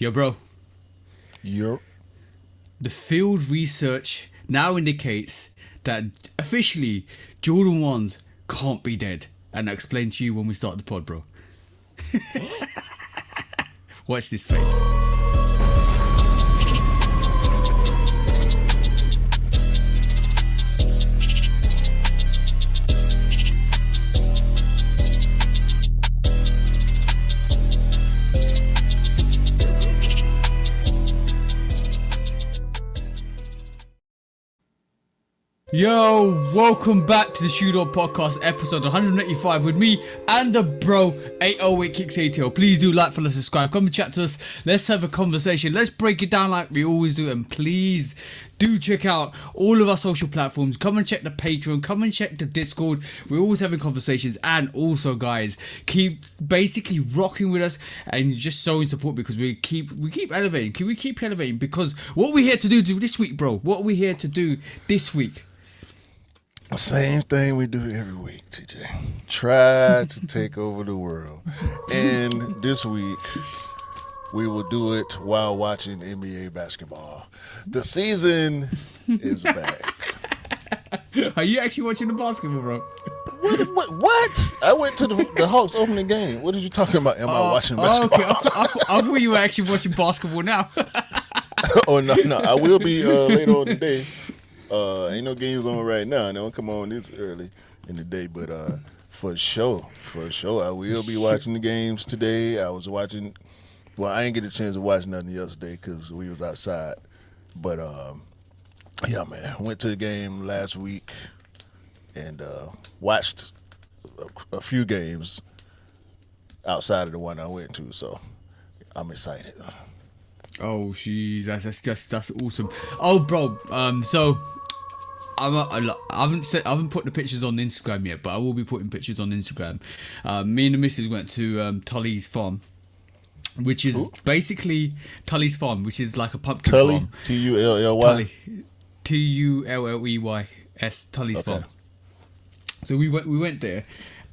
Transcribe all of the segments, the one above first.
Yo, bro. Yep. The field research now indicates that officially Jordan 1s can't be dead. And I'll explain to you when we start the pod, bro. Watch this face. Yo, welcome back to the Shoot Up Podcast, episode 185 with me and the bro 808 Kicks ATO. Please do like, follow, subscribe, come and chat to us. Let's have a conversation. Let's break it down like we always do. And please do check out all of our social platforms. Come and check the Patreon. Come and check the Discord. We're always having conversations. And also, guys, keep basically rocking with us and just showing support because we keep elevating. Can we keep elevating? Because what are we here to do this week, bro? What are we here to do this week? Same thing we do every week, TJ. Try to take over the world. And this week, we will do it while watching NBA basketball. The season is back. Are you actually watching the basketball, bro? What? I went to the Hawks opening game. What are you talking about? Am I watching basketball? Okay. I thought you were actually watching basketball now. Oh, no. I will be later on today. Ain't no games on right now. They don't come on this early in the day, but for sure, I will be watching the games today. I was watching. Well, I didn't get a chance to watch nothing yesterday because we was outside. But yeah, man, I went to the game last week and watched a few games outside of the one I went to. So I'm excited. Oh, jeez, that's awesome. Oh, bro, so I haven't put the pictures on Instagram yet, but I will be putting pictures on Instagram. Me and the missus went to Tully's farm, which is basically Tully's farm, which is like a pumpkin farm. Tully, Tully, Tulleys, Tully's farm. So we went there.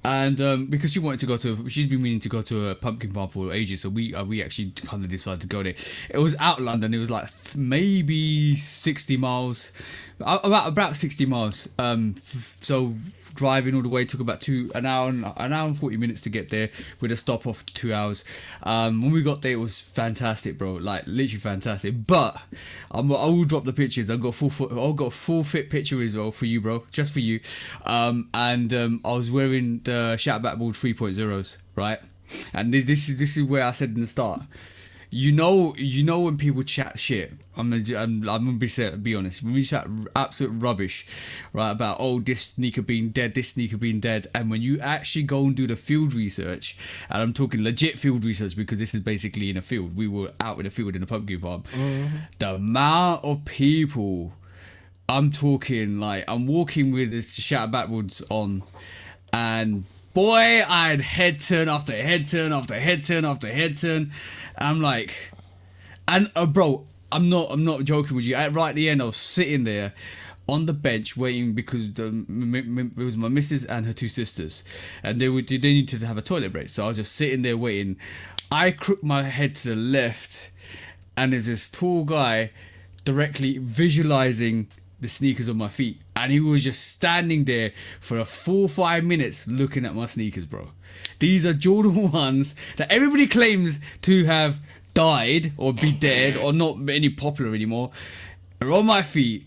And because she's been meaning to go to a pumpkin farm for ages, so we actually kind of decided to go there. It was out London. It was like maybe 60 miles, about 60 miles. So driving all the way took about an hour and 40 minutes to get there with a stop off 2 hours. When we got there, it was fantastic, bro. Like literally fantastic. But I will drop the pictures. I've got a full fit picture as well for you, bro, just for you. And I was wearing the Shout Backboard 3.0s, right? And this is where I said in the start, you know when people chat shit, I'm gonna be honest, when we chat absolute rubbish, right, about this sneaker being dead, and when you actually go and do the field research, and I'm talking legit field research because this is basically in a field, we were out in a field in a pumpkin farm, the amount of people, I'm talking like, I'm walking with this Shout Backwards on, and boy, I had head turn after head turn after head turn after head turn. I'm like, and bro, I'm not joking with you. Right at the end, I was sitting there on the bench waiting because it was my missus and her two sisters, and they needed to have a toilet break. So I was just sitting there waiting. I crooked my head to the left, and there's this tall guy directly visualizing the sneakers on my feet, and he was just standing there for a 4 or 5 minutes looking at my sneakers, bro. These are Jordan 1s that everybody claims to have died or be dead or not any popular anymore are on my feet,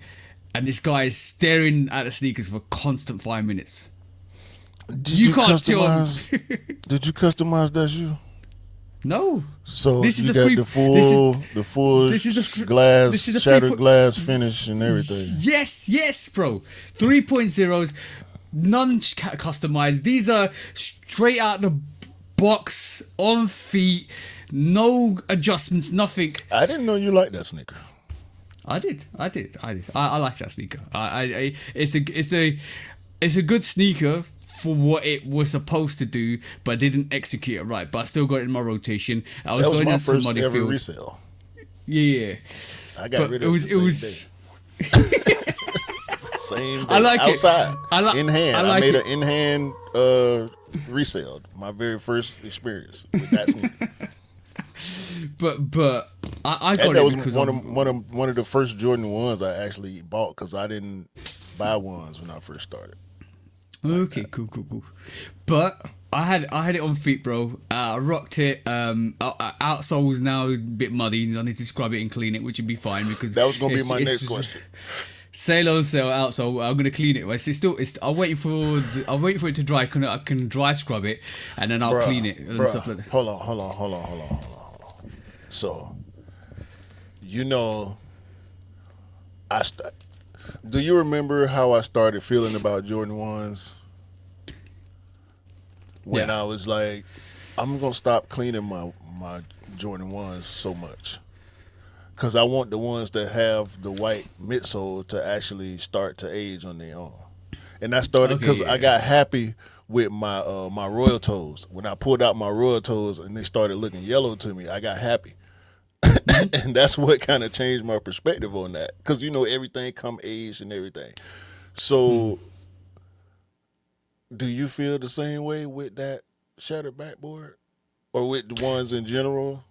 and this guy is staring at the sneakers for a constant 5 minutes. Did you customize that shoe? No. So this is the full shattered glass finish and everything. Yes, bro. 3.0s, none customized. These are straight out the box, on feet, no adjustments, nothing. I didn't know you liked that sneaker. I did. I like that sneaker. It's a good sneaker for what it was supposed to do, but didn't execute it right. But I still got it in my rotation. I was going my into first muddy ever field. resale. Yeah. I got rid of it. It was same day. I like outside. It. In hand. I made an in hand resale. My very first experience with that sneaker. but I got And that it was because one of the first Jordan 1s I actually bought because I didn't buy ones when I first started. Okay, cool. But I had it on feet, bro. I rocked it. Outsole was now a bit muddy. I need to scrub it and clean it, which would be fine because That was gonna be my next question. Sale on sale outsole. I'm gonna clean it. I'm waiting for it to dry. I can dry scrub it and then I'll clean it and stuff like that. Hold on. So, you know, do you remember how I started feeling about Jordan 1s? When I was like, I'm going to stop cleaning my Jordan 1s so much. Because I want the ones that have the white midsole to actually start to age on their own. And I started because I got happy with my my Royal Toes. When I pulled out my Royal Toes and they started looking yellow to me, I got happy. And that's what kind of changed my perspective on that. Because, you know, everything come aged and everything. So, do you feel the same way with that shattered backboard? Or with the ones in general?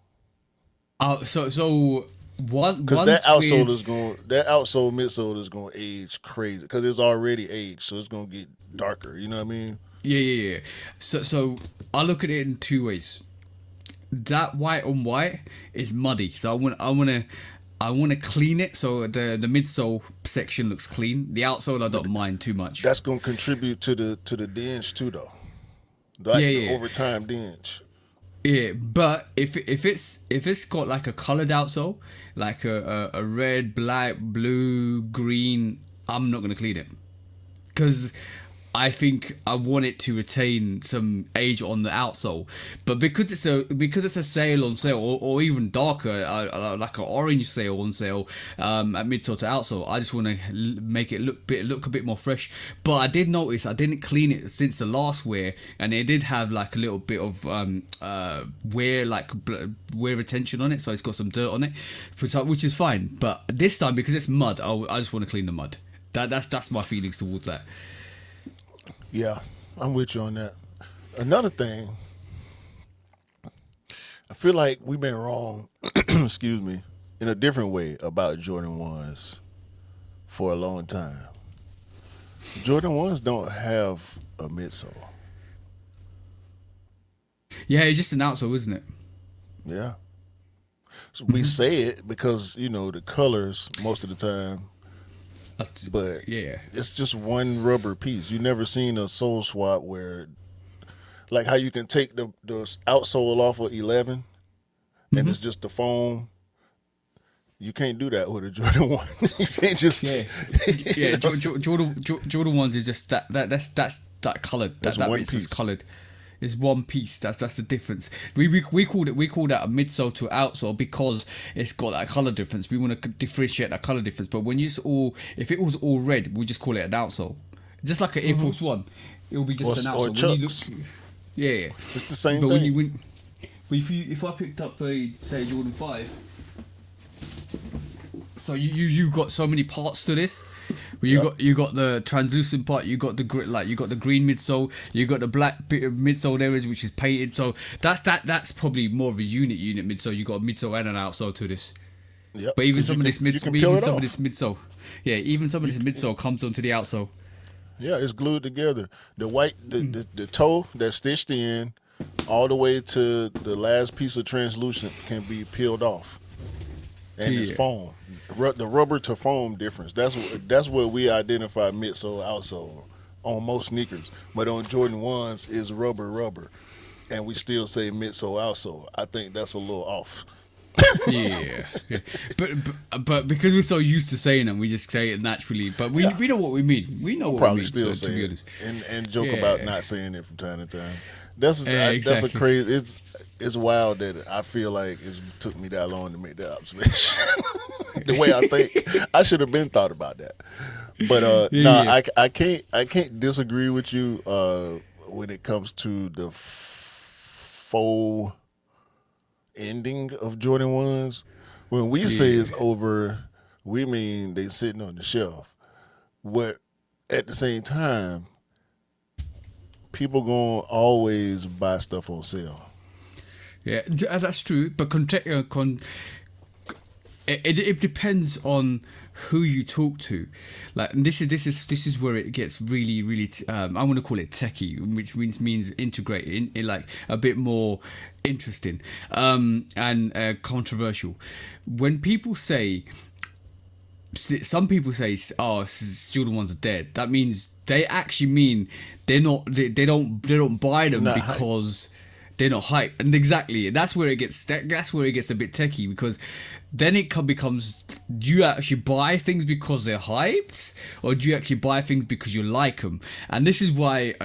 So one because that outsole midsole is going to age crazy because it's already aged, so it's going to get darker. You know what I mean? Yeah. So I look at it in two ways. That white on white is muddy, so I want to clean it so the midsole section looks clean. The outsole I don't mind too much. That's going to contribute to the dinge too, though. The overtime dinge. Yeah, but if it's got like a colored outsole, like a red, black, blue, green, I'm not gonna clean it because I think I want it to retain some age on the outsole. But because it's a sale on sale or even darker, like an orange sale on sale at midsole to outsole, I just want to make it look a bit more fresh. But I did notice I didn't clean it since the last wear, and it did have like a little bit of wear retention on it, so it's got some dirt on it, which is fine. But this time because it's mud, I just want to clean the mud. That's my feelings towards that. Yeah, I'm with you on that. Another thing, I feel like we've been wrong, excuse me, in a different way about Jordan 1s for a long time. Jordan 1s don't have a midsole. Yeah, it's just an outsole, isn't it? Yeah. So we say it because, you know, the colors most of the time. But yeah, it's just one rubber piece. You never seen a sole swap where, like how you can take the outsole off of 11 and it's just the foam. You can't do that with a Jordan 1. You can't just Jordan 1s is just that colored. That's that one piece piece. Is colored. It's one piece. That's the difference. We called that a midsole to outsole because it's got that color difference. We want to differentiate that color difference. But when if it was all red, we just call it an outsole. Just like an Air Force One, it will be just an outsole. Or Chucks. Yeah, it's the same thing. If I picked up say Jordan 5, so you got so many parts to this. You got the translucent part, you got the green midsole, you got the black bit of midsole areas which is painted. So that's probably more of a unit midsole. You got a midsole and an outsole to this. Yep. But even some of this midsole, even some of this midsole comes onto the outsole. Yeah, it's glued together. The white, the toe that's stitched in, all the way to the last piece of translucent can be peeled off, and it's foam. The rubber to foam difference. That's what we identify midsole outsole on most sneakers. But on Jordan 1s is rubber, and we still say midsole outsole. I think that's a little off. Yeah. But because we're so used to saying them, we just say it naturally. But we know what we mean. We know what probably we mean. Still say it and joke about not saying it from time to time. That's a crazy. It's wild that I feel like it took me that long to make that observation. The way I think, I should have been thought about that. But I can't disagree with you when it comes to the faux ending of Jordan 1s. When we say it's over, we mean they sitting on the shelf. But at the same time, people gonna always buy stuff on sale. Yeah, that's true. But it depends on who you talk to. Like, and this is where it gets really, really. I want to call it techie, which means integrated, in like a bit more interesting, and controversial. When people say, some people say, "Oh, Jordan ones are dead," that means they actually mean they don't buy them because they're not hype. And exactly, that's where it gets a bit techie, because then it becomes, do you actually buy things because they're hyped, or do you actually buy things because you like them? And this is why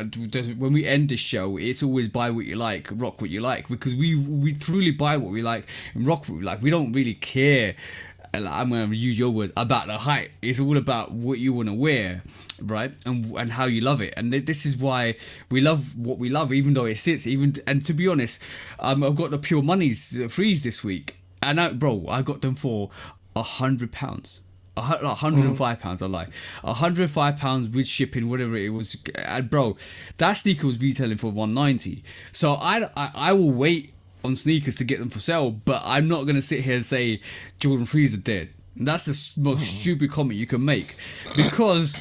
when we end this show, it's always buy what you like, rock what you like, because we truly buy what we like and rock what we like. We don't really care, I'm going to use your word, about the hype. It's all about what you want to wear, right? And how you love it. And this is why we love what we love, even though it sits. And to be honest, I've got the Pure Monies freeze this week, and I got them for £100. £105, I lie. £105 with shipping, whatever it was. And bro, that sneaker was retailing for £190. So I will wait on sneakers to get them for sale, but I'm not going to sit here and say Jordan 3s are dead. That's the most stupid comment you can make, because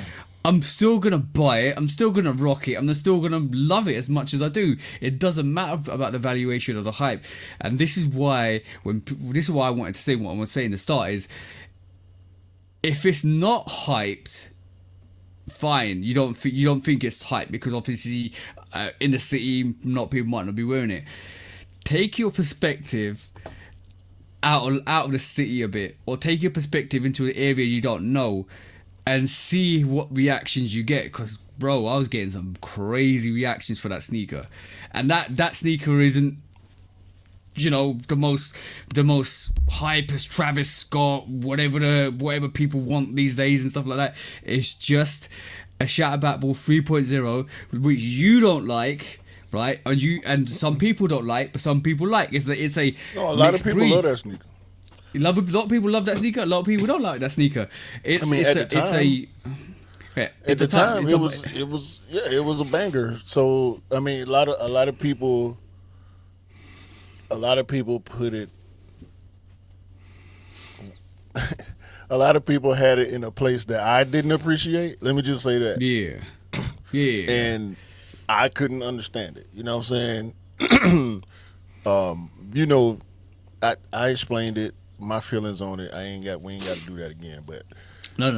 I'm still going to buy it, I'm still going to rock it, I'm still going to love it as much as I do. It doesn't matter about the valuation or the hype. And this is why I wanted to say what I was saying at the start is, if it's not hyped, fine, you don't think it's hyped, because obviously in the city, people might not be wearing it. Take your perspective out of the city a bit, or take your perspective into an area you don't know, and see what reactions you get. Because bro, I was getting some crazy reactions for that sneaker, and that sneaker isn't, the most hypest Travis Scott, whatever people want these days and stuff like that. It's just a Shatterback Ball 3.0, which you don't like. Right, and some people don't like, but some people like. It's a a lot of people love that sneaker. A lot of people love that sneaker. A lot of people don't like that sneaker. At the time, it was a banger. So I mean, a lot of people put it. A lot of people had it in a place that I didn't appreciate. Let me just say that. Yeah. And I couldn't understand it. You know what I'm saying? I explained it, my feelings on it. We ain't got to do that again. But no,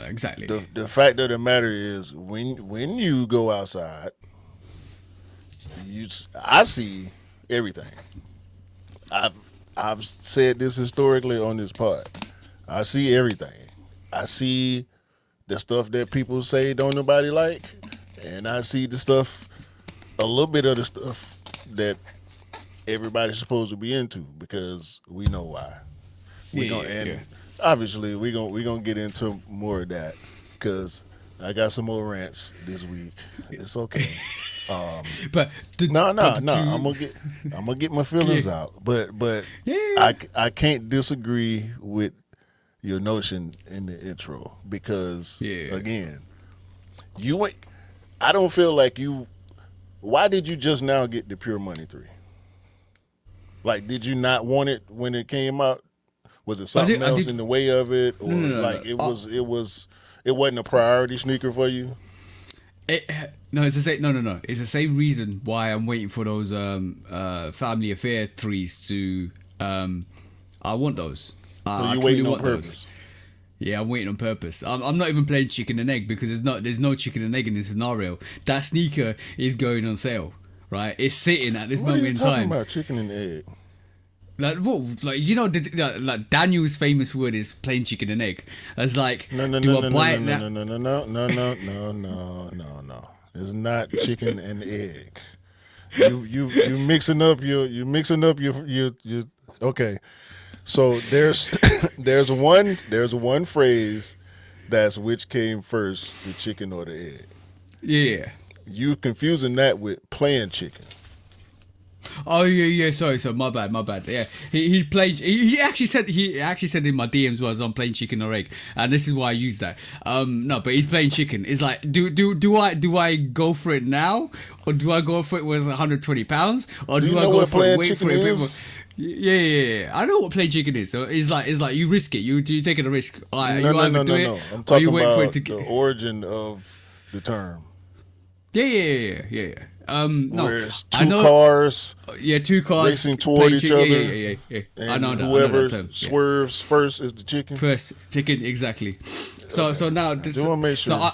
exactly. The fact of the matter is, when you go outside, I see everything. I've said this historically on this pod. I see everything. I see the stuff that people say don't nobody like. And I see the stuff, a little bit of the stuff that everybody's supposed to be into, because we know why. Obviously we're gonna get into more of that, because I got some more rants this week. It's okay. I'm gonna get my feelings out. But I can't disagree with your notion in the intro, because again, I don't feel like you. Why did you just now get the Pure Money 3? Like, did you not want it when it came out? Was it something else in the way of it, or it wasn't a priority sneaker for you? It's the same reason why I'm waiting for those Family Affair 3s to. I want those. So you waiting on purpose? Those. Yeah, I'm waiting on purpose. I'm not even playing chicken and egg, because there's no chicken and egg in this scenario. That sneaker is going on sale, right? It's sitting at this moment in time. What are you talking about, chicken and egg? Like what? Like Daniel's famous word is plain chicken and egg. It's like, no. It's not chicken and egg. You mixing up your. Okay. So there's one phrase that's which came first, the chicken or the egg. Yeah. You confusing that with playing chicken. Oh yeah. Sorry. My bad. Yeah, he played. He actually said in my DMs was I'm playing chicken or egg, and this is why I use that. No, but he's playing chicken. It's like, do I go for it now, or do I go for it with 120 pounds, or do I go for it wait for it a bit more? Yeah. I know what playing chicken is. So it's like you risk it. You taking a risk. No. I'm talking about the origin of the term. Yeah. No, where it's two cars. Yeah, two cars racing toward each other. Yeah. And I know that. Whoever term. swerves first is the chicken. First chicken, exactly. So now, do want to make sure. So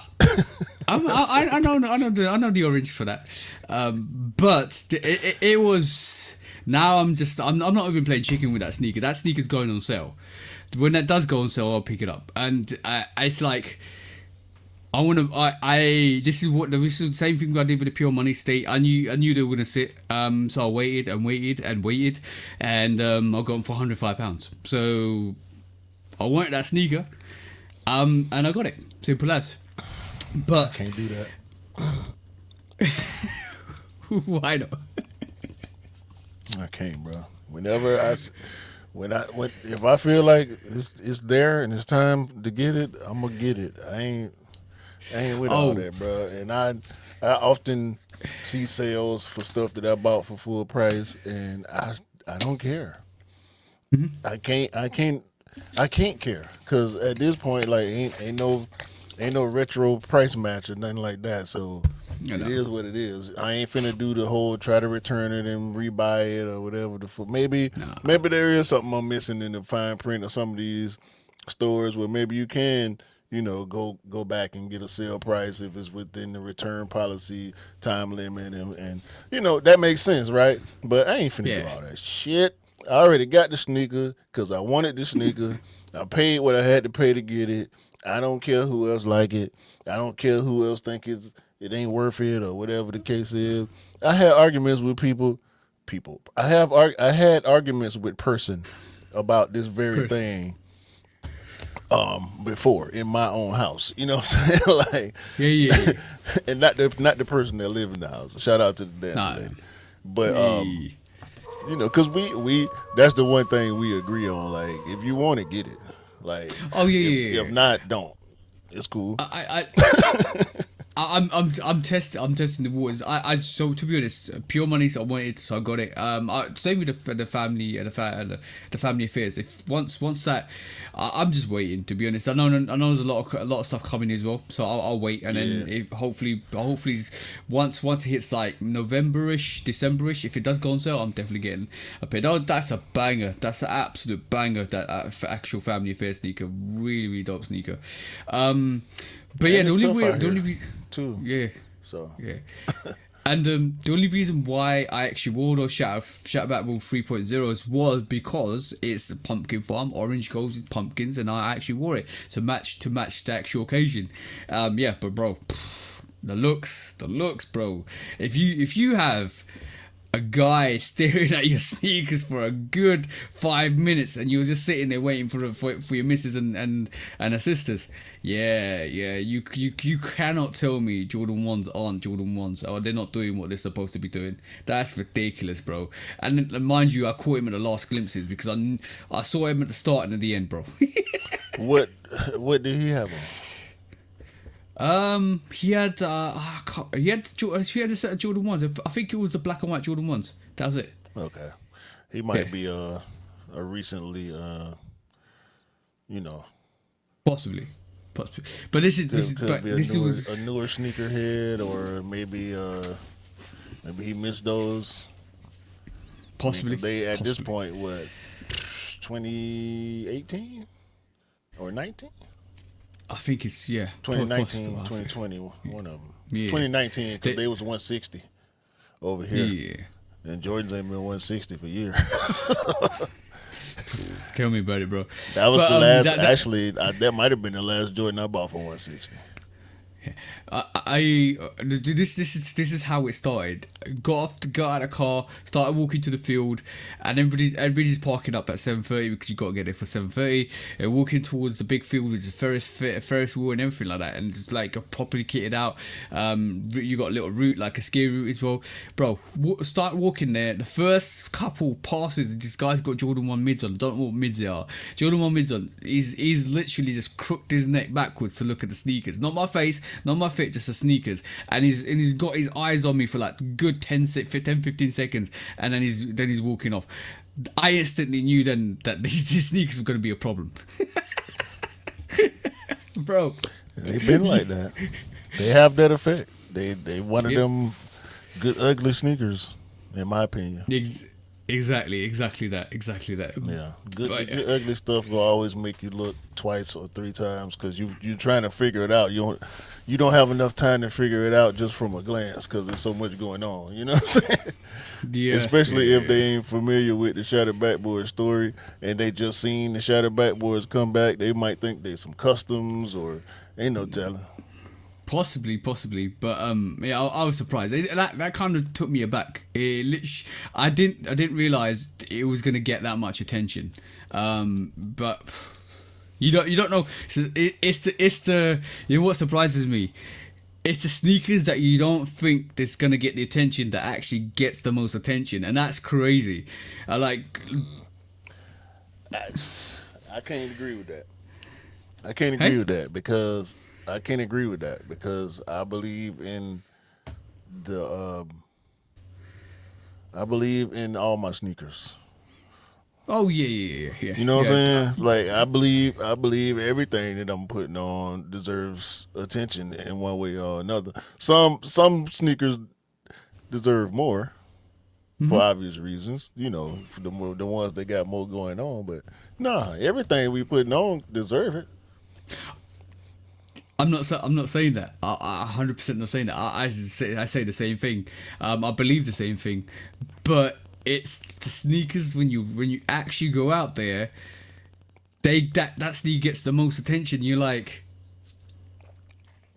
I know the origin for that. But it was. Now I'm not even playing chicken with that sneaker. That sneaker's going on sale. When that does go on sale, I'll pick it up. And it's like, this is the same thing I did with the Pure Money State. I knew they were gonna sit. So I waited, and I got them for £105. So I wanted that sneaker. And I got it. Simple as. But I can't do that. Why not? I can't, bro. If I feel like it's there and it's time to get it, I'm gonna get it. I ain't with all that, bro. And I often see sales for stuff that I bought for full price, and I don't care. Mm-hmm. I can't care, because at this point, like, ain't no retro price match or nothing like that. So it is what it is. I ain't finna do the whole try to return it and rebuy it or whatever. Maybe there is something I'm missing in the fine print of some of these stores where maybe you can, go back and get a sale price if it's within the return policy time limit, and that makes sense, right? But I ain't finna do all that shit. I already got the sneaker because I wanted the sneaker. I paid what I had to pay to get it. I don't care who else like it. I don't care who else think it ain't worth it or whatever the case is. I had arguments with people. I had arguments with person about this very thing before in my own house. You know what I'm saying? Like, yeah. And not the person that live in the house. Shout out to the dance lady. But because we that's the one thing we agree on. Like, if you want it, get it. Like, if not, don't. It's cool. I'm testing the waters. So to be honest, Pure Money, so I wanted, so I got it. Same with the family and the family affairs. If once that, I'm just waiting. To be honest, I know there's a lot of stuff coming as well. So I'll wait, and then hopefully once it hits like November-ish, December-ish, if it does go on sale, I'm definitely getting a pair. That's a banger. That's an absolute banger. That actual family affairs sneaker, really, really dope sneaker. But yeah, the only too. Yeah. So yeah. And the only reason why I actually wore those Shatter Back Ball 3.0s was because it's a pumpkin farm. Orange goes with pumpkins, and I actually wore it to match the actual occasion. But bro, the looks, bro. If you have a guy staring at your sneakers for a good 5 minutes, and you're just sitting there waiting for your missus and her sisters. Yeah. You cannot tell me Jordan 1s aren't Jordan 1s, or they're not doing what they're supposed to be doing. That's ridiculous, bro. And mind you, I caught him at the last glimpses because I saw him at the start and at the end, bro. What did he have on? He had a set of Jordan 1s. I think it was the black and white Jordan 1s. That was it. Okay, he might be a recently, possibly. But this was a newer sneakerhead, or maybe he missed those. Possibly. They at this point, what, 2018 or 19? I think it's 2019, 2020, one of them. Yeah. 2019, because they was 160 over here. Yeah. And Jordan's ain't been 160 for years. Tell me about it, bro. That was the last. Actually, that might have been the last Jordan I bought for 160. This is how it started. Got out of the car, started walking to the field, and everybody's parking up at 7:30 because you got to get there for 7:30. And walking towards the big field with the Ferris wheel and everything like that, and it's like properly kitted out. You got a little route, like a ski route as well, bro. Start walking there. The first couple passes, this guy's got Jordan 1 mids on. Don't know what mids they are. Jordan 1 mids on. He's literally just crooked his neck backwards to look at the sneakers. Not my face, not my fit, just the sneakers. And he's got his eyes on me for like good 10, 15 seconds, and then he's walking off. I instantly knew then that these sneakers were going to be a problem. Bro, they've been like that. They have that effect. They one of them good ugly sneakers, in my opinion. Exactly that. Yeah, good ugly stuff will always make you look twice or three times because you're trying to figure it out. You don't have enough time to figure it out just from a glance because there's so much going on. You know what I'm saying? Yeah. Especially if they ain't familiar with the shattered backboard story and they just seen the shattered backboards come back, they might think they some customs or ain't no telling. Possibly, but yeah, I was surprised. That kind of took me aback. I didn't realize it was gonna get that much attention. But you don't know. It's the you know what surprises me. It's the sneakers that you don't think that's gonna get the attention that actually gets the most attention, and that's crazy. I can't agree with that. I can't agree with that because. I can't agree with that because I believe in all my sneakers. Oh yeah. You know what I'm saying? Like I believe everything that I'm putting on deserves attention in one way or another. Some sneakers deserve more for obvious reasons. You know, for the ones that got more going on. But nah, everything we putting on deserve it. I'm not saying that. I 100% not saying that. I say the same thing. I believe the same thing, but it's the sneakers when you actually go out there, that sneaker gets the most attention. You're like,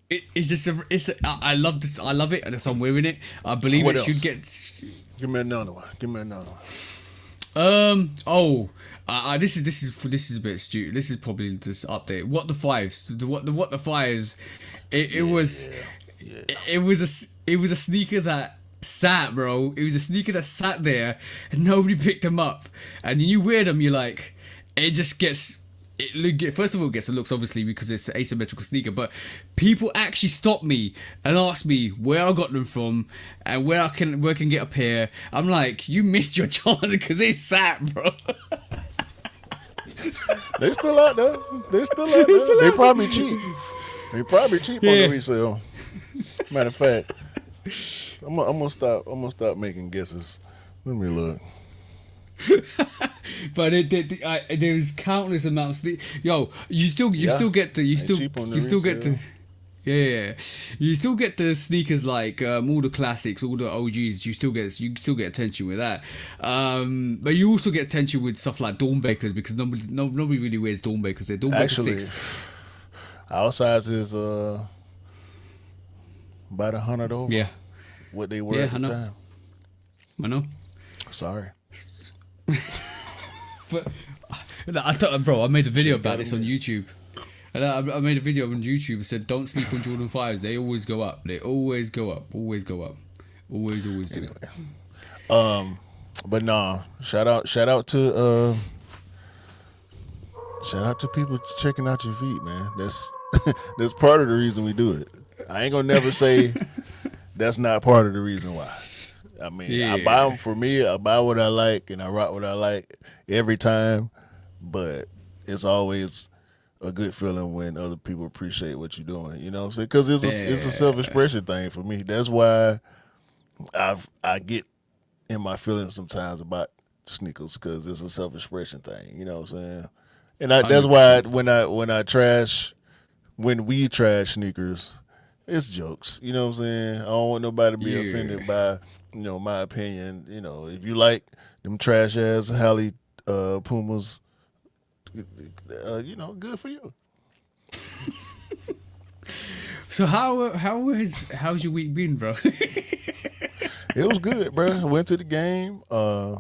I love this. I love it, and so I'm wearing it. I believe What it else? should get. Give me another one. This is a bit stupid. This is probably just update. What the fives? What the fives? It was a sneaker that sat, bro. It was a sneaker that sat there and nobody picked them up. And you wear them, you're like, it just gets. First of all, it gets the looks obviously because it's an asymmetrical sneaker, but people actually stop me and ask me where I got them from and where I can get a pair. I'm like, you missed your chance because they sat, bro. They still out there. They probably cheap. On the resale. Matter of fact, I'm gonna stop making guesses. Let me look. But there's countless amounts. You still get the sneakers like all the classics, all the OGs. You still get attention with that. But you also get attention with stuff like Dawnbakers because nobody really wears Dawnbakers. They're Dawnbakers Actually, 6. Our size is about 100 over. Yeah, What they were at the time. I know. Sorry. But I thought, bro, I made a video about this on YouTube. And I made a video on YouTube and said, don't sleep on Jordan 5s. They always go up. They always go up. Always go up. Always do. Anyway. But nah, shout out to people checking out your feet, man. That's part of the reason we do it. I ain't gonna never say that's not part of the reason why. I mean, I buy them for me. I buy what I like and I rock what I like every time. But it's always a good feeling when other people appreciate what you're doing. You know what I'm saying? Because it's a self-expression thing for me. That's why I get in my feelings sometimes about sneakers because it's a self-expression thing. You know what I'm saying? And that's why when we trash sneakers, it's jokes. You know what I'm saying? I don't want nobody to be offended by, my opinion. If you like them trash ass Halle Pumas, good for you. So how's your week been, bro? It was good, bro. I went to the game. I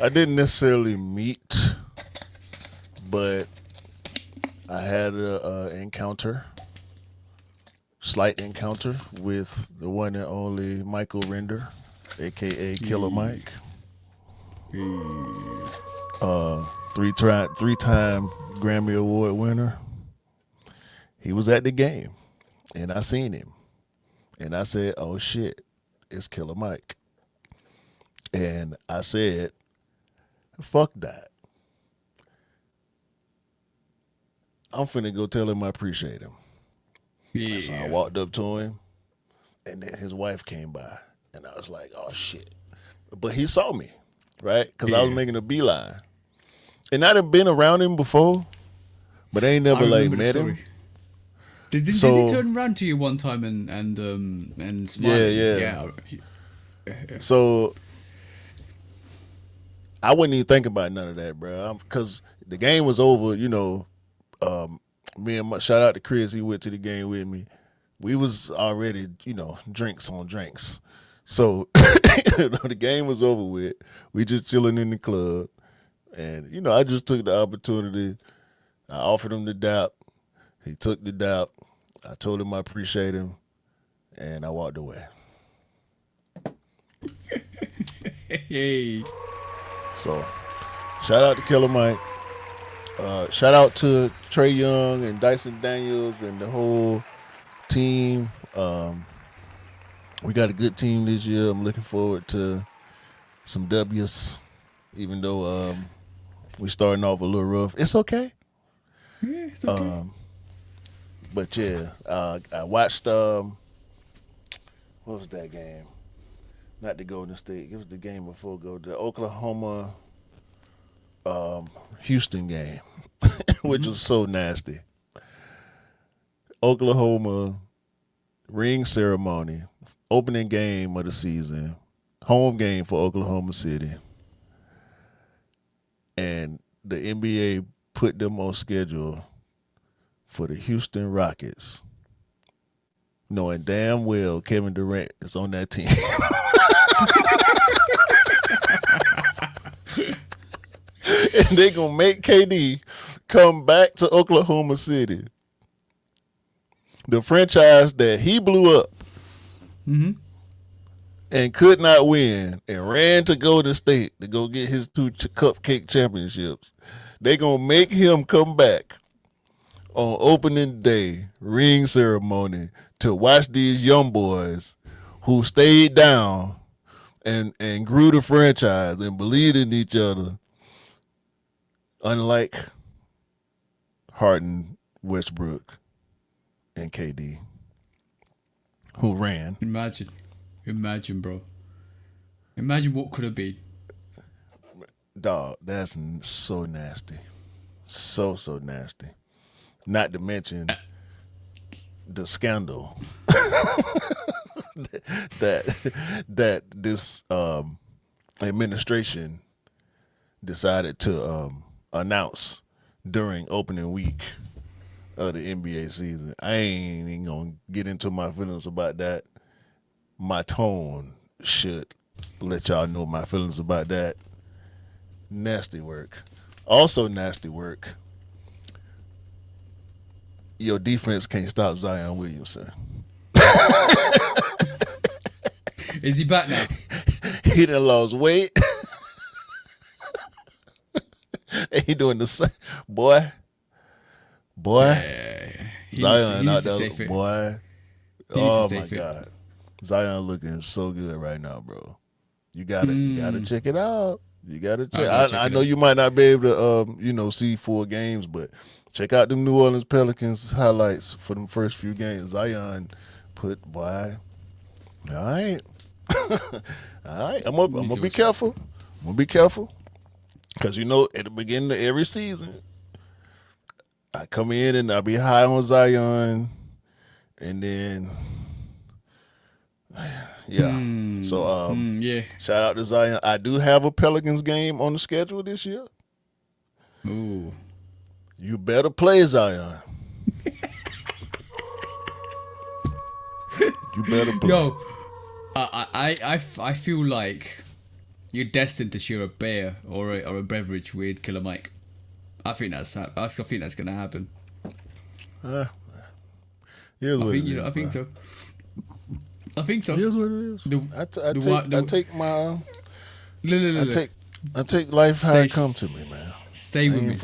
didn't necessarily meet, but I had a slight encounter with the one and only Michael Render, aka Killer Mike. Three-time Grammy Award winner. He was at the game, and I seen him, and I said, "Oh shit, it's Killer Mike." And I said, "Fuck that. I'm finna go tell him I appreciate him." Yeah. So I walked up to him, and then his wife came by, and I was like, "Oh shit!" But he saw me, right? Because I was making a beeline, and I'd have been around him before, but I ain't never like met him. Did he turn around to you one time and smile? Yeah. So I wouldn't even think about none of that, bro. Because the game was over, me and shout out to Chris, he went to the game with me. We was already, drinks on drinks. So the game was over with. We just chilling in the club. And, I just took the opportunity. I offered him the dap. He took the dap. I told him I appreciate him. And I walked away. Hey. So, shout out to Killer Mike. Shout out to Trey Young and Dyson Daniels and the whole team. We got a good team this year. I'm looking forward to some W's, even though we starting off a little rough. It's okay. Yeah, it's okay. But yeah, I watched. What was that game? Not the Golden State. It was the game before the Oklahoma Houston game, which was so nasty. Oklahoma ring ceremony, opening game of the season, home game for Oklahoma City. And the NBA put them on schedule for the Houston Rockets, knowing damn well Kevin Durant is on that team. And they gonna make KD come back to Oklahoma City, the franchise that he blew up and could not win, and ran to Golden State to go get his 2 cupcake championships. They gonna make him come back on opening day ring ceremony to watch these young boys who stayed down and grew the franchise and believed in each other. Unlike Harden, Westbrook, and KD, who ran. Imagine, bro. Imagine what could have been. Dog, that's so nasty. So nasty. Not to mention the scandal that this administration decided to announce during opening week of the NBA season. I ain't even gonna get into my feelings about that. My tone should let y'all know my feelings about that. Nasty work. Also nasty work. Your defense can't stop Zion Williamson. Is he back now? He done lost weight. He doing the same. Boy. Yeah, Zion out there. Boy. Oh, my fit. God. Zion looking so good right now, bro. You gotta check it out. You gotta check. I know you might not be able to see full games, but check out them New Orleans Pelicans highlights for them first few games. Zion put boy. All right. All right. I'm gonna be careful. I'm gonna be careful. Because at the beginning of every season, I come in and I be high on Zion, and then shout out to Zion. I do have a Pelicans game on the schedule this year. Ooh. You better play, Zion. You better play. Yo, I feel like you're destined to share a beer or a beverage with Killer Mike. I think that's gonna happen. Here's what it is, I think so. I think so. Here's what it is. I take life how it come to me, man. Stay with me.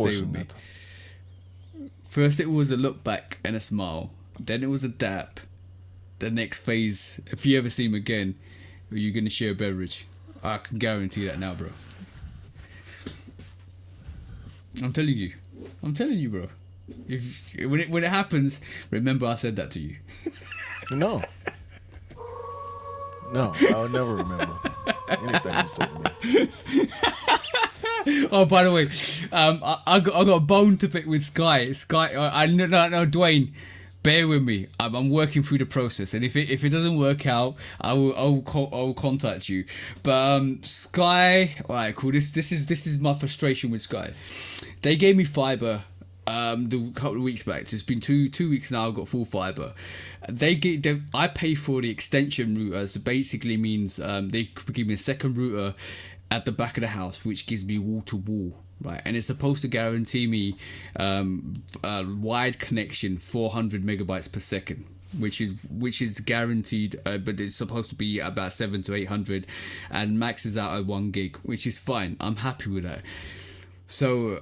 First it was a look back and a smile. Then it was a dap. The next phase, if you ever see him again, you're gonna share a beverage. I can guarantee that now, bro. I'm telling you, bro. When it happens, remember I said that to you. No, I'll never remember anything you said to me. Oh, by the way, I got a bone to pick with Sky. I know Dwayne. Bear with me. I'm working through the process, and if it doesn't work out, I will contact you. But Sky, all right, cool. This is my frustration with Sky. They gave me fiber the couple of weeks back. It's been two weeks now. I've got full fiber. I pay for the extension router, so basically means they give me a second router at the back of the house, which gives me wall to wall. Right, and it's supposed to guarantee me a wide connection, 400 megabytes per second, which is guaranteed, but it's supposed to be about 700 to 800, and maxes out at 1 gig, which is fine. I'm happy with that. So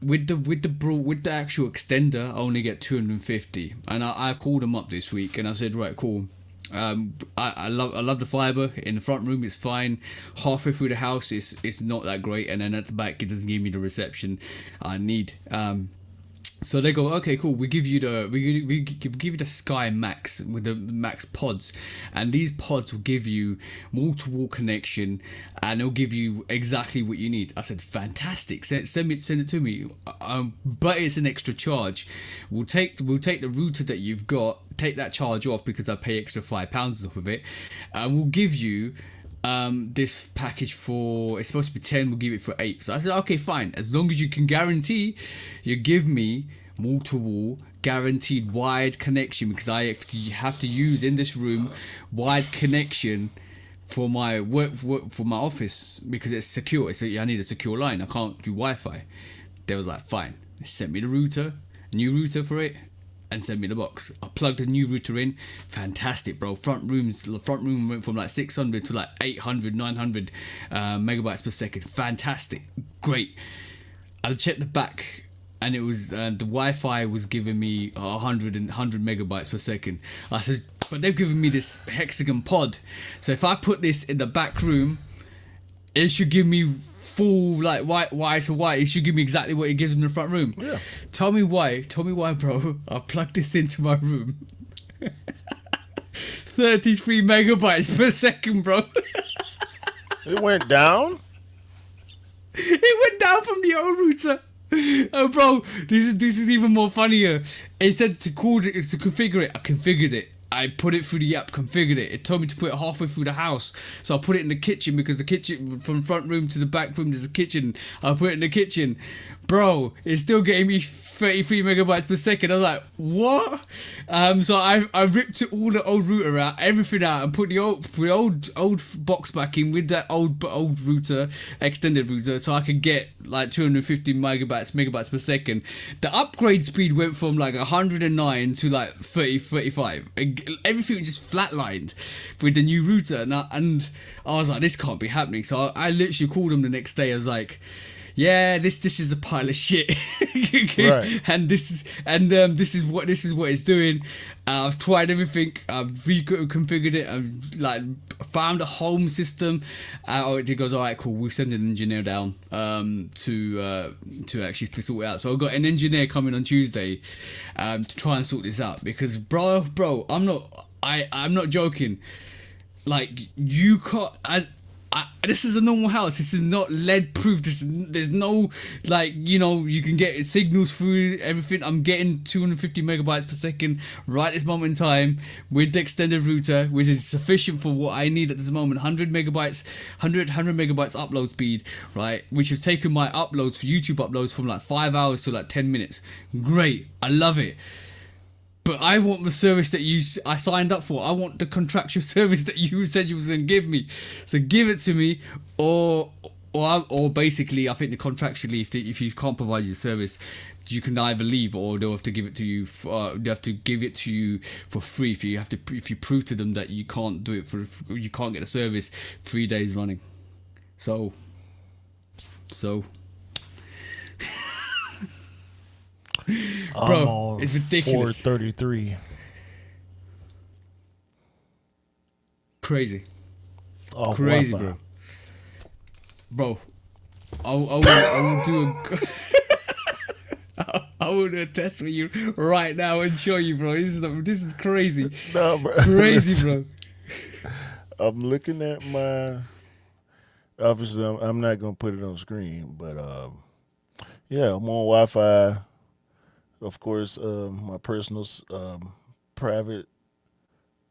with the actual extender, I only get 250, and I called them up this week, and I said, right, cool. I love the fiber in the front room. It's fine. Halfway through the house, it's not that great, and then at the back, it doesn't give me the reception I need. So they go, okay, cool. We give you the Sky Max with the Max pods, and these pods will give you wall-to-wall connection, and it'll give you exactly what you need. I said, fantastic. Send it to me. But it's an extra charge. We'll take the router that you've got, take that charge off because I pay extra £5 off of it, and we'll give you this package for, it's supposed to be 10, we'll give it for 8. So I said, okay, fine, as long as you can guarantee you give me wall to wall guaranteed wide connection, because I have to use in this room wide connection for my work for my office, because it's secure. I need a secure line. I can't do Wi-Fi. They was like, fine. They sent me the router, new router for it, and sent me the box. I plugged a new router in. Fantastic, bro. Front room went from like 600 to like 800, 900 megabytes per second. Fantastic. Great. I checked the back, and it was the Wi-Fi was giving me 100 megabytes per second. I said, but they've given me this hexagon pod. So if I put this in the back room, it should give me full like white to white. It should give me exactly what it gives in the front room. Yeah. Tell me why, bro. I plugged this into my room. 33 megabytes per second, bro. It went down? It went down from the old router. Oh, bro, this is even more funnier. It said to configure it. I configured it. I put it through the app, configured it. It told me to put it halfway through the house. So I put it in the kitchen, because the kitchen, from front room to the back room, there's a kitchen. I put it in the kitchen. Bro, it's still getting me 33 megabytes per second. I was like, what? So I ripped all the old router out, everything out, and put the old box back in with that old router, extended router, so I could get like 250 megabytes per second. The upgrade speed went from like 109 to like 35. Everything was just flatlined with the new router, and I was like, this can't be happening. So I literally called them the next day. I was like, yeah, this is a pile of shit. Right. And this is what it's doing. I've tried everything. I've reconfigured it. I've like found a home system. It goes, all right, cool. We'll send an engineer down to actually sort it out. So I've got an engineer coming on Tuesday to try and sort this out, because bro, I'm not joking. Like, you can't. This is a normal house. This is not lead proof. There's no, like, you know, you can get signals through everything. I'm getting 250 megabytes per second right this moment in time with the extended router, which is sufficient for what I need at this moment. 100 megabytes upload speed, right? Which have taken my uploads for YouTube uploads from like 5 hours to like 10 minutes. Great. I love it. But I want the service that I signed up for. I want the contractual service that you said you was going to give me. So give it to me, or basically, I think the contractually, if you can't provide your service, you can either leave or they'll have to give it to you. They have to give it to you for free. If you prove to them that you can't do it you can't get a service 3 days running. So. Bro, it's ridiculous. 433. Crazy. Off Crazy, Wi-Fi. bro. I will do I will do a test for you right now and show you, bro. This is crazy. No, bro. Crazy, bro. I'm looking at my. Obviously, I'm not gonna put it on screen, but yeah, I'm on Wi-Fi. Of course, my personal private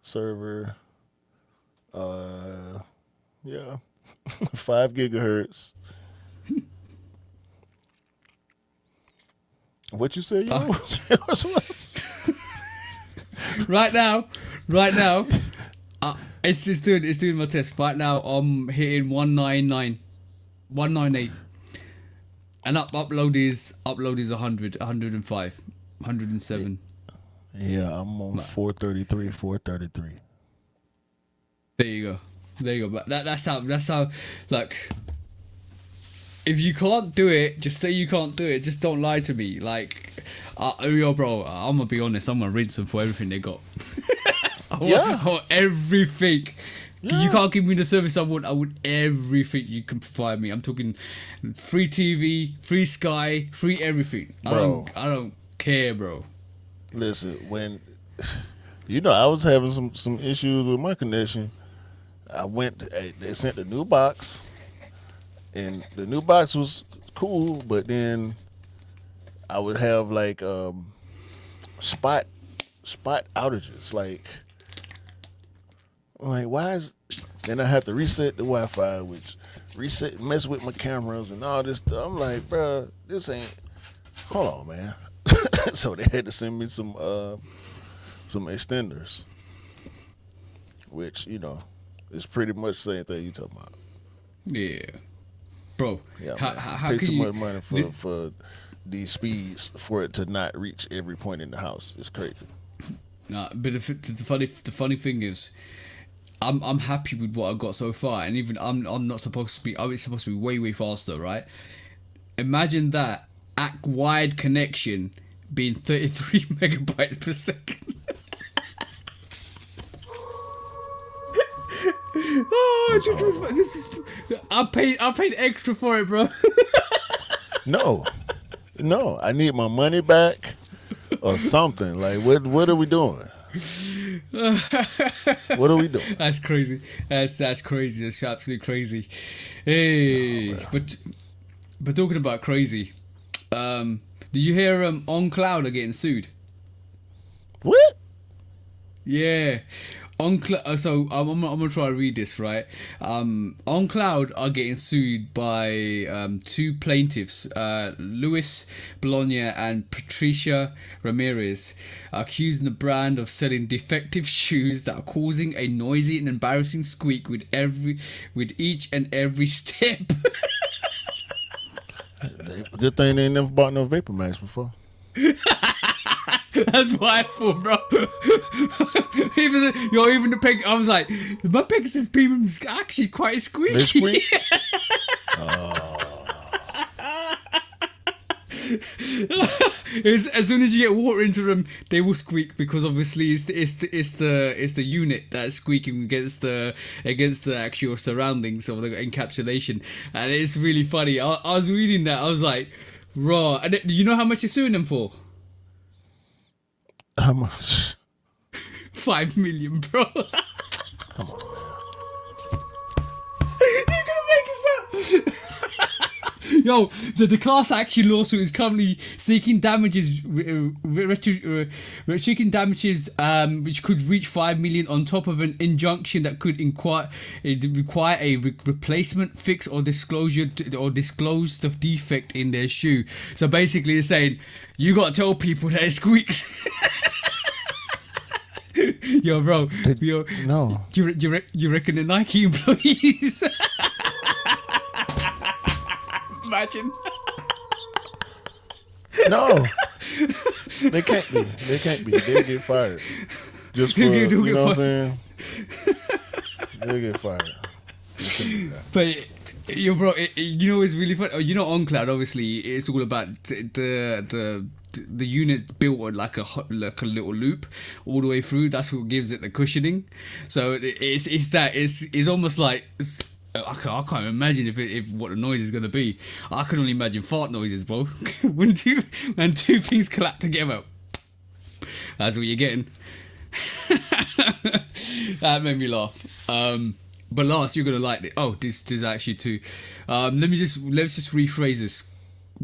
server. Yeah, 5 gigahertz. What you say? Yours was? Right now, it's doing my test. Right now, I'm hitting 198. And upload is 100, 105, 107. Yeah, I'm on 433, 433. There you go. But that's how. Like, if you can't do it, just say you can't do it. Just don't lie to me. Like, yo, bro, I'm gonna be honest. I'm gonna rinse them for everything they got. I want everything. Yeah. You can't give me the service I want. I want everything you can provide me. I'm talking free TV, free Sky, free everything. Bro. I don't care, bro. Listen, when I was having some issues with my connection, I went. They sent the new box, and the new box was cool, but then I would have like spot outages, like why is? Then I had to reset the Wi-Fi, which mess with my cameras and all this stuff. I'm like, bro, this ain't. Hold on, man. So they had to send me some extenders, which is pretty much the same thing you talking about. Yeah, bro. Yeah, how pay can too you, much money for these speeds for it to not reach every point in the house. It's crazy. Nah, but the funny thing is, I'm happy with what I got so far, and even I'm not supposed to be. It's supposed to be way faster, right? Imagine that wide connection being 33 megabytes per second. This is. I paid extra for it, bro. No, I need my money back or something. Like, what are we doing? What are we doing? That's crazy. That's crazy. That's absolutely crazy. Hey, but talking about crazy, do you hear On Cloud are getting sued? What? Yeah. So I'm gonna try to read this, right. On Cloud are getting sued by two plaintiffs, Luis Bologna and Patricia Ramirez, accusing the brand of selling defective shoes that are causing a noisy and embarrassing squeak with each and every step. Good thing they ain't never bought no Vapor Max before. That's what I thought, bro. Even the peg. I was like, my Pegasus Premium is actually quite squeaky. They squeak? As soon as you get water into them, they will squeak, because obviously it's the unit that's squeaking against the actual surroundings of the encapsulation, and it's really funny. I was reading that, I was like, raw. And you know how much you're suing them for? How much? 5 million, bro. Come on, man. Yo, the class action lawsuit is currently seeking damages, seeking damages, which could reach 5 million on top of an injunction that could require a replacement, fix, or disclose the defect in their shoe. So basically, they're saying you gotta tell people that it squeaks. Yo, bro. No. You reckon the Nike employees? Imagine. No. They can't be. They'll get fired. Just for, you know what I'm saying? They'll get fired. But, yo, bro, you know it's really fun. You know, on Cloud, obviously, it's all about the unit's built on like a little loop all the way through. That's what gives it the cushioning. So it's almost like I can't imagine if what the noise is gonna be. I can only imagine fart noises, bro. when two things collapse together, that's what you're getting. That made me laugh. But last, you're gonna like it. Oh, this is actually two. Let's just rephrase this.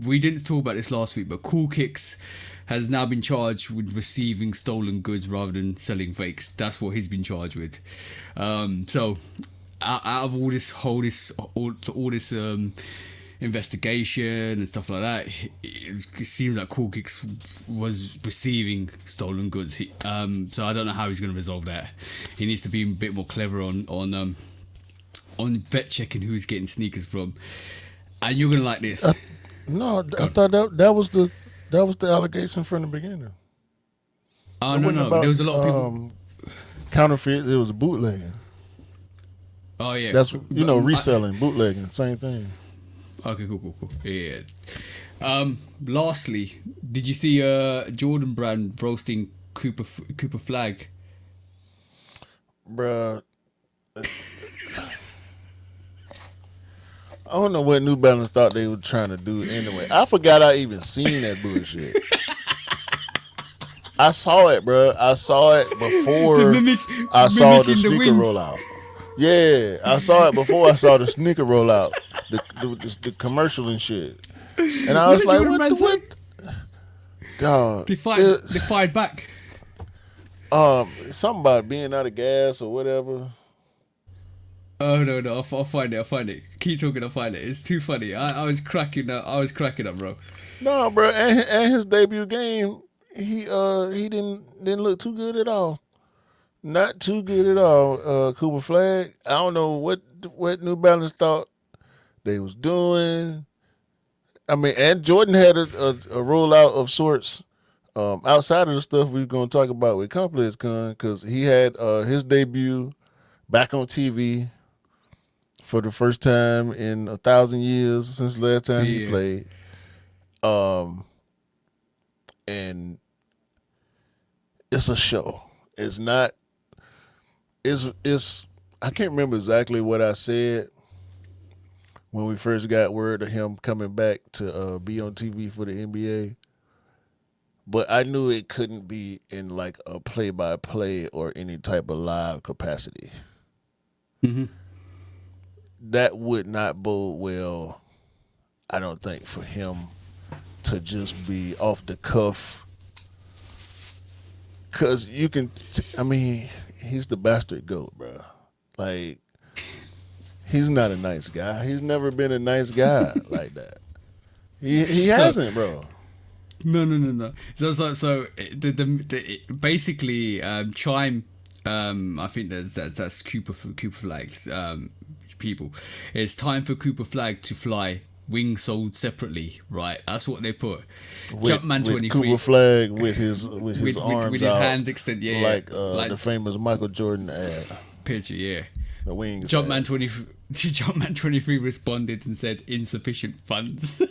We didn't talk about this last week, but Cool Kicks has now been charged with receiving stolen goods rather than selling fakes. That's what he's been charged with. So, out of all this investigation and stuff like that, it seems like Cool Kicks was receiving stolen goods. So I don't know how he's going to resolve that. He needs to be a bit more clever on vet checking who he's getting sneakers from. And you're going to like this. No, I thought that was the allegation from the beginning. Oh, no. There was a lot of people. Counterfeit, it was bootlegging. Oh, yeah. That's, reselling, bootlegging, same thing. Okay, cool. Yeah. Lastly, did you see Jordan Brand roasting Cooper Flag? Bruh. I don't know what New Balance thought they were trying to do anyway. I forgot I even seen that bullshit. I saw it, bro. I saw it before I saw the sneaker rollout. Yeah, I saw it before I saw the sneaker rollout, the commercial and shit. And I was like, what? Dog. They fired back. Something about being out of gas or whatever. Oh no! I'll find it. Keep talking. I'll find it. It's too funny. I was cracking up. bro. No, bro. And his debut game, he didn't look too good at all. Not too good at all. Cooper Flag. I don't know what New Balance thought they was doing. I mean, and Jordan had a rollout of sorts outside of the stuff we're gonna talk about with ComplexCon, because he had his debut back on TV. For the first time in 1,000 years since the last time he played. And it's a show. It's not, it's I can't remember exactly what I said when we first got word of him coming back to be on TV for the NBA. But I knew it couldn't be in like a play-by-play or any type of live capacity. Mm-hmm. That would not bode well, I don't think, for him to just be off the cuff. Because you can, he's the bastard GOAT, bro. Like, he's not a nice guy. He's never been a nice guy like that. He hasn't, bro. No. So basically, Chime, I think that's Cooper Flag's people. It's time for Cooper Flag to fly, wings sold separately, right? That's what they put. Jumpman 23. Cooper Flag with his arms with his out, hands extended, yeah. Like the famous Michael Jordan ad. Picture, yeah. The wings. Jumpman 23 responded and said insufficient funds.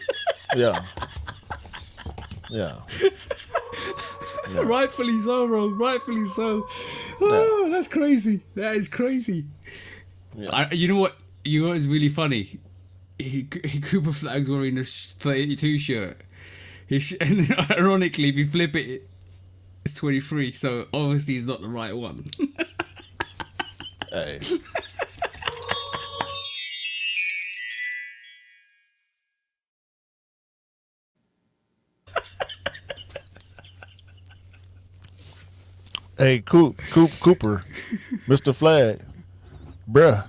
Yeah. Rightfully so, bro. Rightfully so. Oh, yeah. That's crazy. That is crazy. Yeah. You know what? You know what is really funny? Cooper Flag's wearing a 32 shirt. And ironically, if you flip it, it's 23. So obviously, it's not the right one. Hey. Hey, Cooper, Mr. Flag, bruh.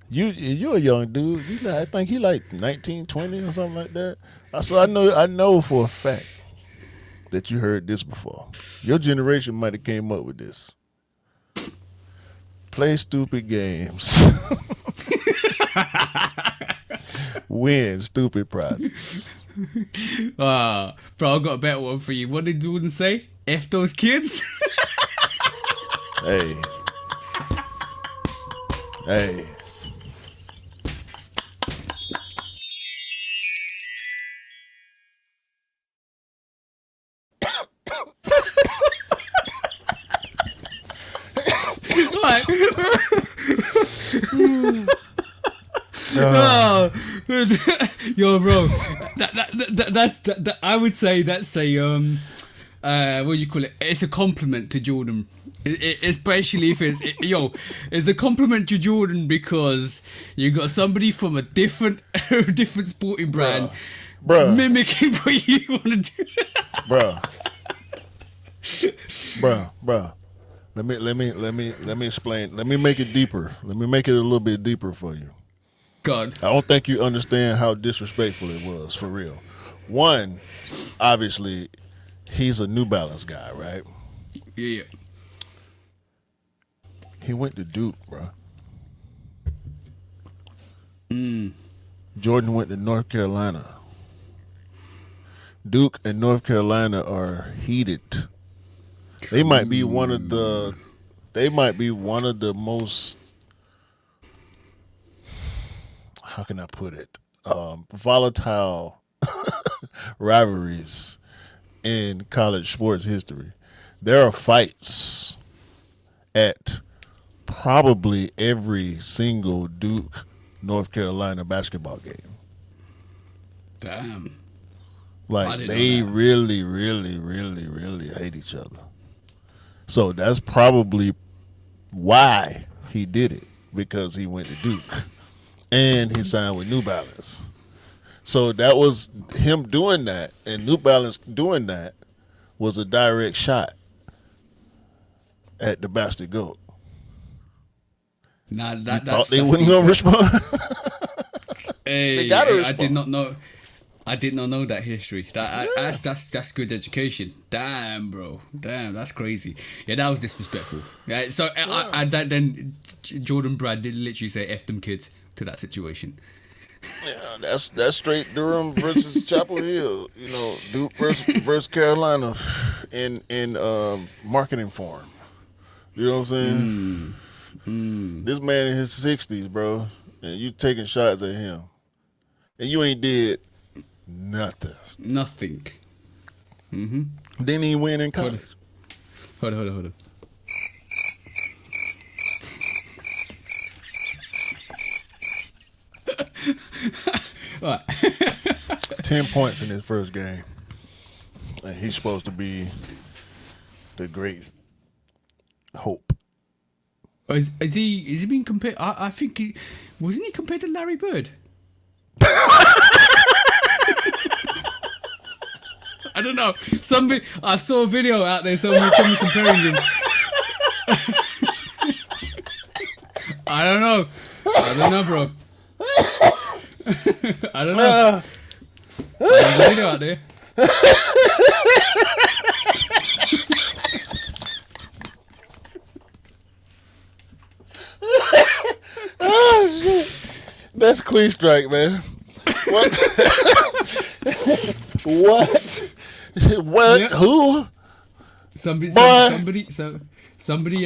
You a young dude. I think he like 19, 20 or something like that. So I know for a fact that you heard this before. Your generation might have came up with this. Play stupid games. Win stupid prizes. Bro, I got a better one for you. What did Jordan say? F those kids? Hey. Hey. Right. Oh. Yo, bro, that's I would say that's a what do you call it? It's a compliment to Jordan. Especially if it's a compliment to Jordan because you got somebody from a different sporting brand, Bruh. mimicking what you want to do. Bruh. Let me explain. Let me make it deeper. Let me make it a little bit deeper for you. God, I don't think you understand how disrespectful it was, for real. One, obviously, he's a New Balance guy, right? yeah. He went to Duke, bro. Jordan went to North Carolina. Duke and North Carolina are heated. They might be one of the most, how can I put it, volatile rivalries in college sports history. There are fights at probably every single Duke North Carolina basketball game. Damn. Like they really, really, really, really hate each other. So that's probably why he did it, because he went to Duke and he signed with New Balance. So that was him doing that, and New Balance doing that was a direct shot at the bastard goat. Nah, Thought they wouldn't gonna respond. Hey, They gotta respond. I did not know that history. That's good education. Damn, bro. Damn, that's crazy. Yeah, that was disrespectful. Yeah, so then Jordan Brad did literally say "F them kids" to that situation. Yeah, that's straight Durham versus Chapel Hill. You know, Duke versus Carolina in marketing form. You know what I'm saying? This man in his 60s, bro, and you taking shots at him, and you ain't did nothing. Nothing. Didn't even win in college. Hold on. All right. 10 points in his first game, and he's supposed to be the great hope. Is he being compared? I think wasn't he compared to Larry Bird? I don't know. I saw a video out there. Somebody comparing him. I don't know, bro. I don't know. There's a video out there. Oh shit! That's Queen Strike, man. What? What? What? Yeah. Who? Somebody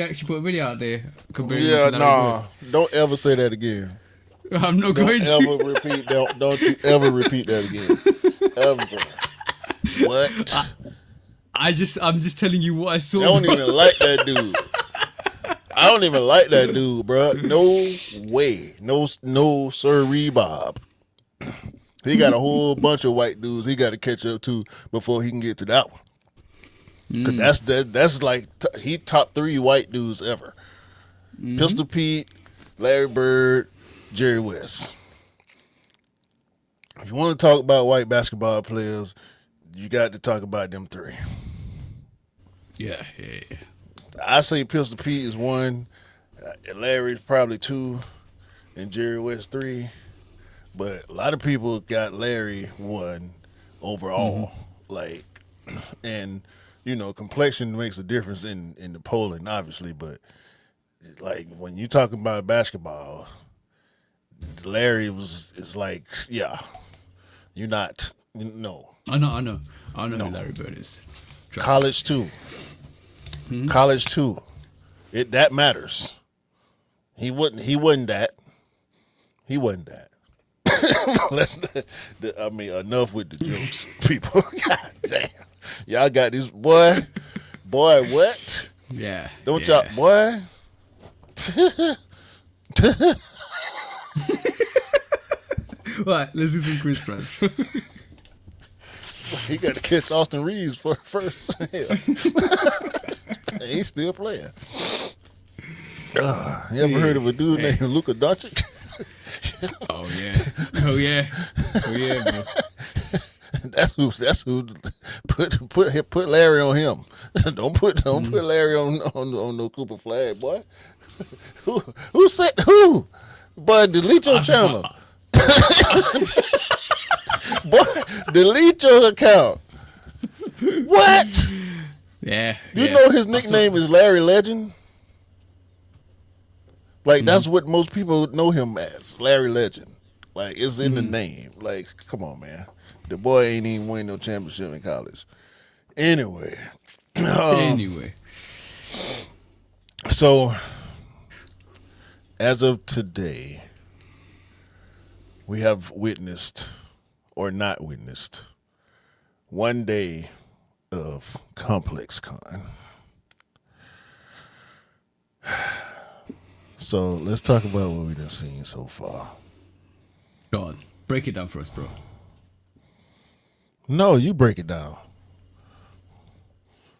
actually put a video out there comparing him Yeah, to Larry nah. Don't ever say that again. Bird. I'm not going to. Don't you ever repeat that again. Ever. What? I'm just telling you what I saw. I don't even like that dude. I don't even like that dude, bro. No way. No sirree, Bob. He got a whole bunch of white dudes he got to catch up to before he can get to that one. Cause that's like he top 3 white dudes ever. Pistol Pete, Larry Bird, Jerry West. If you want to talk about white basketball players, you got to talk about them 3. Yeah. I say Pistol Pete is 1, Larry's probably 2, and Jerry West 3. But a lot of people got Larry 1 overall. Like, and complexion makes a difference in the polling, obviously. But like when you talk about basketball, Larry is like, yeah, you're not, no, I know no. who Larry Bird is. College too. College too. That matters. He wasn't that. He wasn't that. Enough with the jokes, people. God damn. Y'all got this boy, what? Yeah. Don't y'all, boy? Right, let's do some quiz traps. He got to catch Austin Reeves first. He's still playing. You ever heard of a dude named Luka Doncic? Oh yeah, bro. That's who put Larry on him. Don't put Larry on no Cooper Flag, boy. Who said who? Boy, delete your channel. Boy, delete your account. What? Yeah. You know his nickname is Larry Legend? Like, that's what most people know him as, Larry Legend. Like, it's in the name. Like, come on, man. The boy ain't even win no championship in college. Anyway. So, as of today, we have witnessed, or not witnessed, one day of ComplexCon. So let's talk about what we done seen so far. Go on, break it down for us, bro. No, you break it down.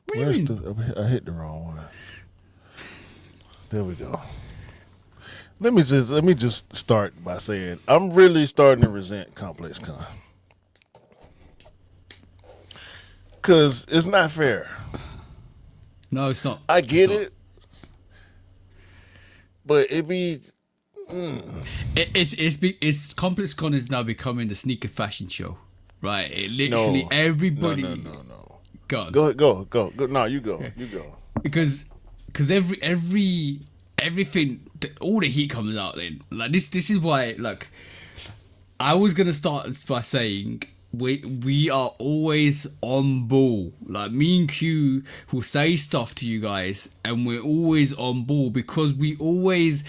What do you mean? I hit the wrong one. There we go. Let me just start by saying I'm really starting to resent ComplexCon. Cause it's not fair. No, it's not. I get it. But it be it's ComplexCon is now becoming the sneaker fashion show, right? It literally everybody. No. Go on. Go. No, you go. Okay. You go. Because everything, all the heat comes out then. Like this is why, like, I was gonna start by saying we are always on ball. Like, me and Q will say stuff to you guys and we're always on ball because we always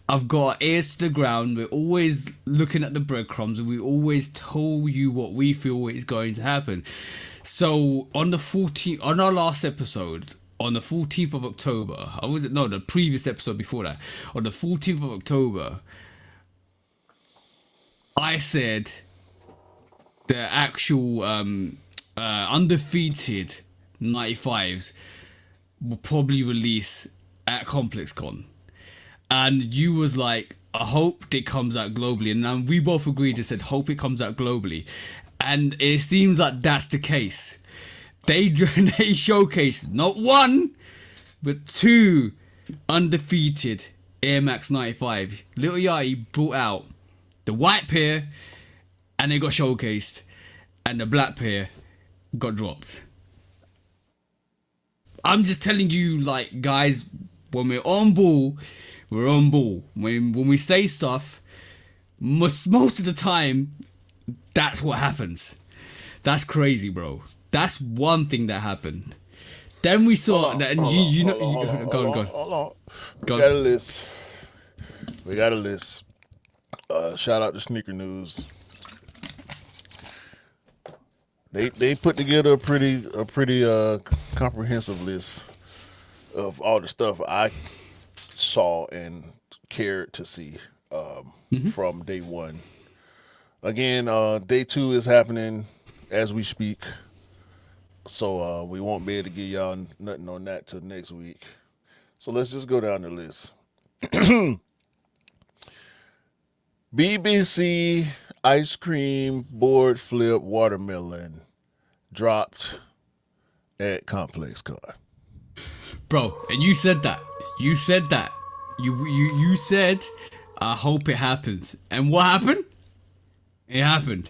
have got our ears to the ground. We're always looking at the breadcrumbs and we always tell you what we feel is going to happen. So on our last episode, on the 14th of October, the previous episode before that, on the 14th of October, I said the actual undefeated 95s will probably release at ComplexCon. And you was like, I hope it comes out globally. And then we both agreed and said, hope it comes out globally. And it seems like that's the case. They showcased not one, but 2 undefeated Air Max 95. Lil Yachty brought out the white pair and they got showcased, and the black pair got dropped. I'm just telling you, like, guys, when we're on ball, we're on ball. When we say stuff, most of the time, that's what happens. That's crazy, bro. That's one thing that happened. Then we saw that, and go on. We got a list. Shout out to Sneaker News. They put together a pretty comprehensive list of all the stuff I saw and cared to see from day one. Again, day 2 is happening as we speak, so we won't be able to give y'all nothing on that till next week. So let's just go down the list. BBC ice cream board flip watermelon dropped at ComplexCon. bro. And you said that. You said that. You said, I hope it happens. And what happened? It happened.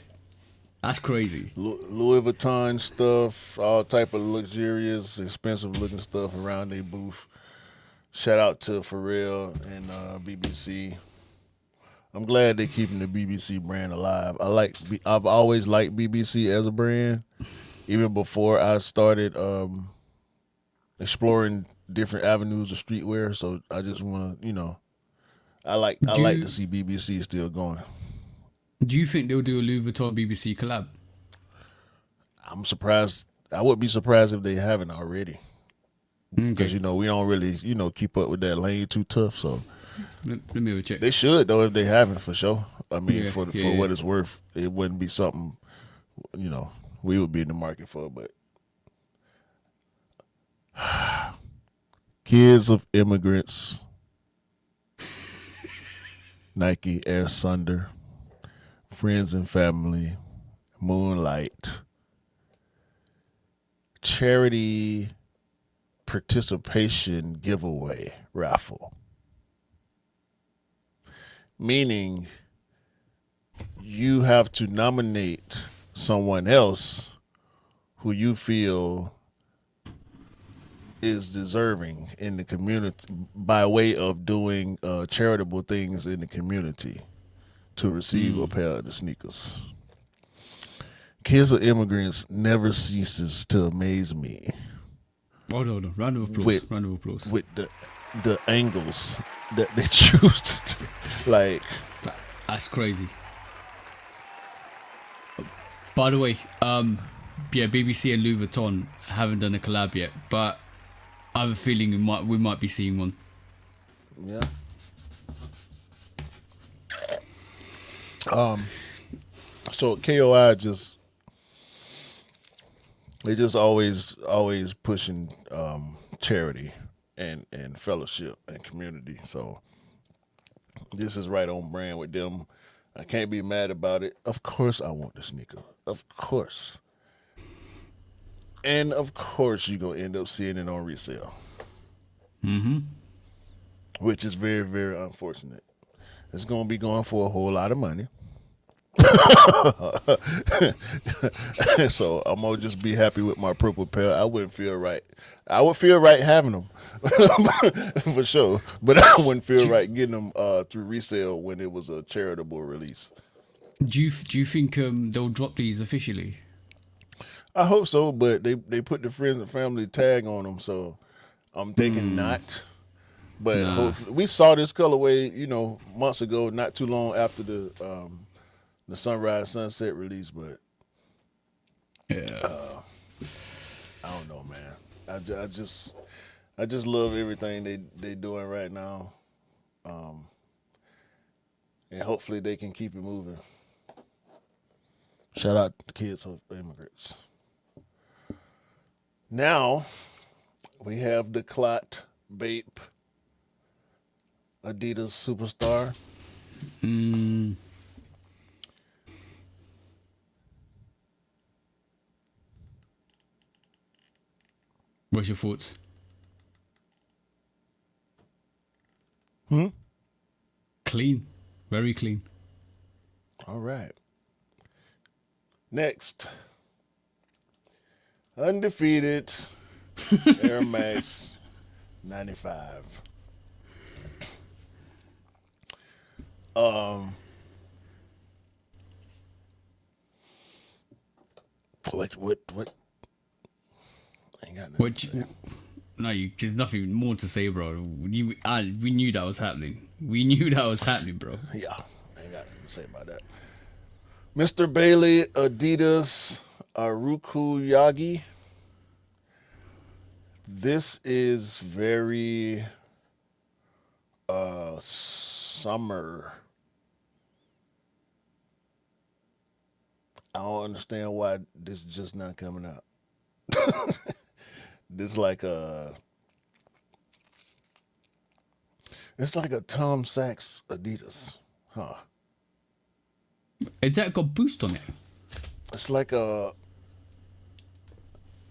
That's crazy. Louis Vuitton stuff, all type of luxurious, expensive looking stuff around their booth. Shout out to Pharrell and BBC. I'm glad they're keeping the BBC brand alive. I've always liked BBC as a brand, even before I started exploring different avenues of streetwear. So I just want to, I like to see BBC still going. Do you think they'll do a Louis Vuitton BBC collab? I'm surprised. I would be surprised if they haven't already. Because we don't really keep up with that lane too tough. So let me have a check. They should though if they haven't for sure. I mean, for what it's worth, it wouldn't be something we would be in the market for. But kids of immigrants, Nike, Air Sunder, friends and family, Moonlight, charity participation giveaway raffle. Meaning you have to nominate someone else who you feel is deserving in the community by way of doing charitable things in the community to receive a pair of the sneakers. Kids of Immigrants never ceases to amaze me. Hold on. Round of applause. With the angles that they choose to take. Like, that's crazy. By the way, BBC and Louis Vuitton haven't done a collab yet, but I have a feeling we might be seeing one. Yeah. So KOI they just always pushing charity and fellowship and community. So this is right on brand with them. I can't be mad about it. Of course I want the sneaker. Of course. And of course you're going to end up seeing it on resale. Mm-hmm. Which is very, very unfortunate. It's going to be going for a whole lot of money. So I'm going to just be happy with my purple pair. I wouldn't feel right. I would feel right having them. For sure. But I wouldn't feel right getting them through resale when it was a charitable release. Do you think they'll drop these officially? I hope so, but they put the friends and family tag on them, so I'm thinking not. But hopefully, we saw this colorway, months ago, not too long after the Sunrise Sunset release, but I don't know, man. I just love everything they doing right now, and hopefully they can keep it moving. Shout out to Kids of Immigrants. Now we have the Katt Bape Adidas Superstar. What's your thoughts? Clean. Very clean. All right. Next. Undefeated Air Max 95. What? I ain't got nothing. There's nothing more to say, bro. We knew that was happening. We knew that was happening, bro. Yeah, I ain't got nothing to say about that. Mr. Bailey Adidas Aruku Yagi. This is very summer. I don't understand why this is just not coming out. This it's like a Tom Sachs Adidas, huh? Has that got Boost on it? It's like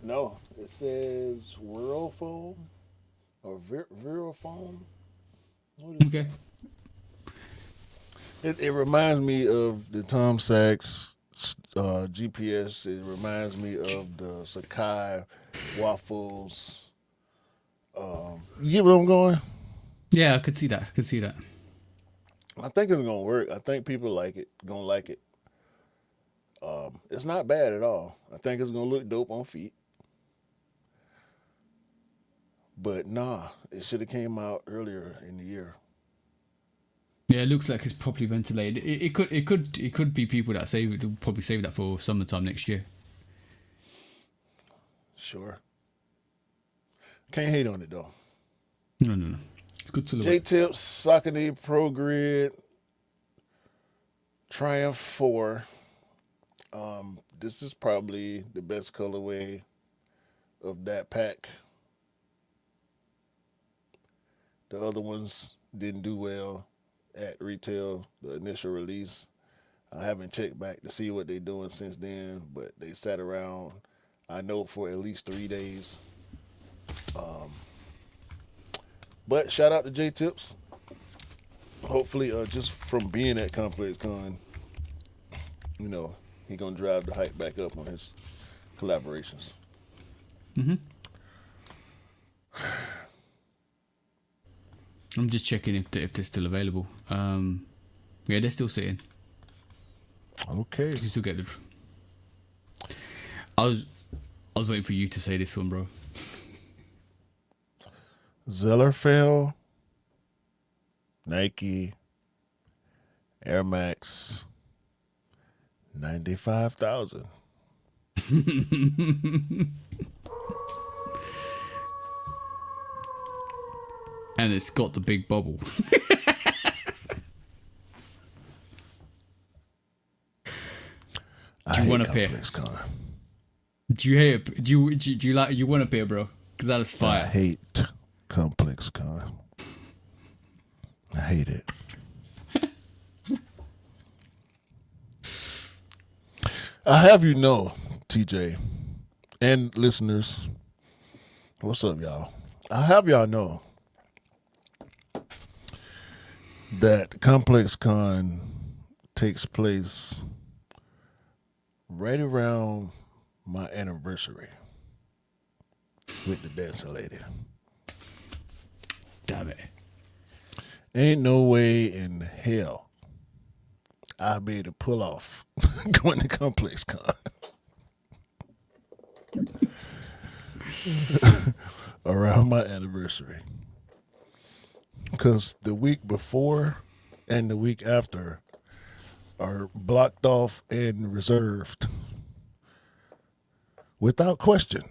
no, it says Whirlfoam. or Viral foam. What is Okay. it reminds me of the Tom Sachs GPS. It reminds me of the Sakai waffles. You get where I'm going? Yeah, I could see that. I could see that. I think it's gonna work. I think people like it. Gonna like it. It's not bad at all. I think it's gonna look dope on feet. But nah, it should have came out earlier in the year. Yeah, it looks like it's properly ventilated. It could be people that save it. They'll probably save that for summertime next year. Sure. Can't hate on it though. No, no, no. It's good J silhouette. Tips, Saucony Pro Grid, Triumph 4. This is probably the best colorway of that pack. The other ones didn't do well at retail, the initial release. I haven't checked back to see what they're doing since then, but they sat around, I know, for at least 3 days. But shout out to J Tips. Hopefully, just from being at ComplexCon, you know, he gonna drive the hype back up on his collaborations. Hmm. I'm just checking if they're still available. Yeah, they're still sitting. Okay. You can still get the. I was waiting for you to say this one, bro. Zellerfeld, Nike, Air Max, 95,000. And it's got the big bubble. Do you want a pair? Do you hate it? Do you like? You want a pair, bro? Because that is I fire. hate ComplexCon. I hate it. I have you know, TJ, and listeners, what's up, y'all? I have y'all know that ComplexCon takes place right around my anniversary with the dancing lady. Damn it. Ain't no way in hell I'll be able to pull off going to ComplexCon around my anniversary. Because the week before and the week after are blocked off and reserved without question.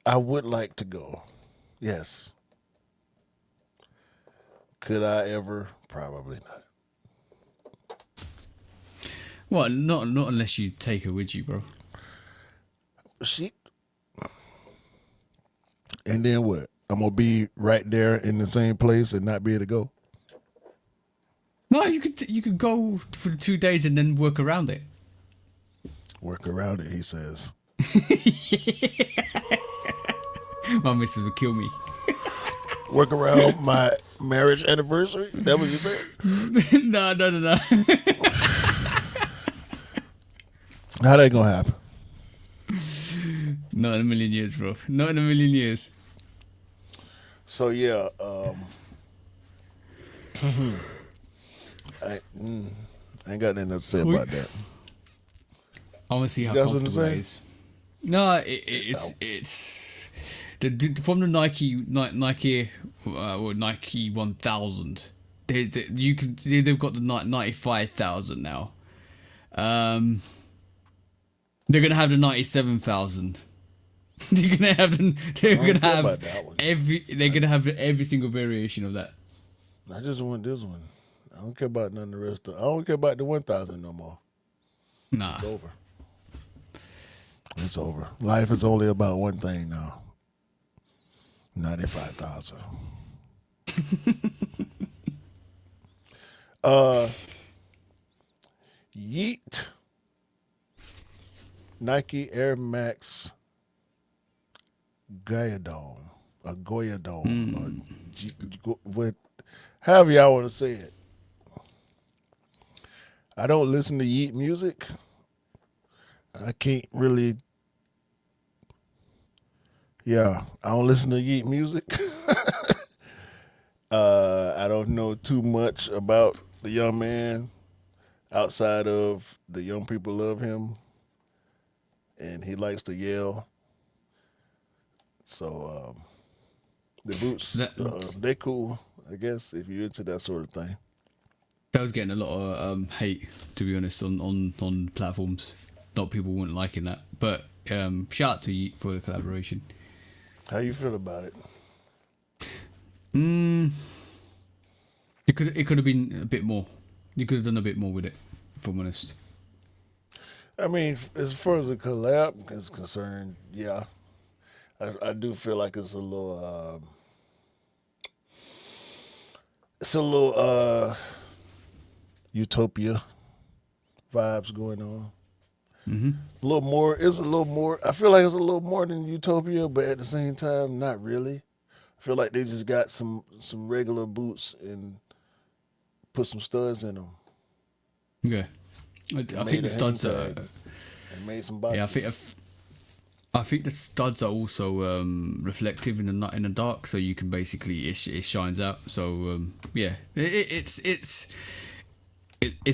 I would like to go. Yes. Could I ever? Probably not. Well, not unless you take her with you, bro. She. And then what? I'm gonna be right there in the same place and not be able to go. No, you could go for the 2 days and then work around it. Work around it, he says. My missus would kill me. Work around my marriage anniversary? That what you said? No. How that gonna happen? Not in a million years, bro. Not in a million years. So yeah, I ain't got nothing to say about that. I want to see how got something to comfortable say? it is. No, it's from the Nike or Nike 1000. They've got the 95,000 now. They're gonna have the 97,000. They're gonna have every single variation of that. I just want this one. I don't care about none of the rest of. I don't care about the 1,000 no more. Nah. It's over. It's over. Life is only about one thing now. 95,000. Yeet. Nike Air Max Goyadon, or Goyadon, or what, however y'all want to say it. I don't listen to Yeet music. I can't really. Yeah, I don't listen to Yeet music. I don't know too much about the young man outside of the young people love him, and he likes to yell. So the boots, That they cool, I guess, if you're into that sort of thing. that was getting a lot of hate, to be honest, on platforms. A lot of people weren't liking that, but shout out to Yeet for the collaboration. How you feel about it? Mm, it could have been a bit more. You could have done a bit more with it, if I'm honest. I mean, as far as the collab is concerned, yeah, I do feel like it's a little utopia vibes going on. Hmm. A little more. It's a little more. I feel like it's a little more than utopia, but at the same time, not really. I feel like they just got some regular boots and put some studs in them Yeah, and I think made the a hang studs are. tag and made some Yeah, boxes. I think the studs are also reflective in the dark, so you can basically it shines out. So yeah, it's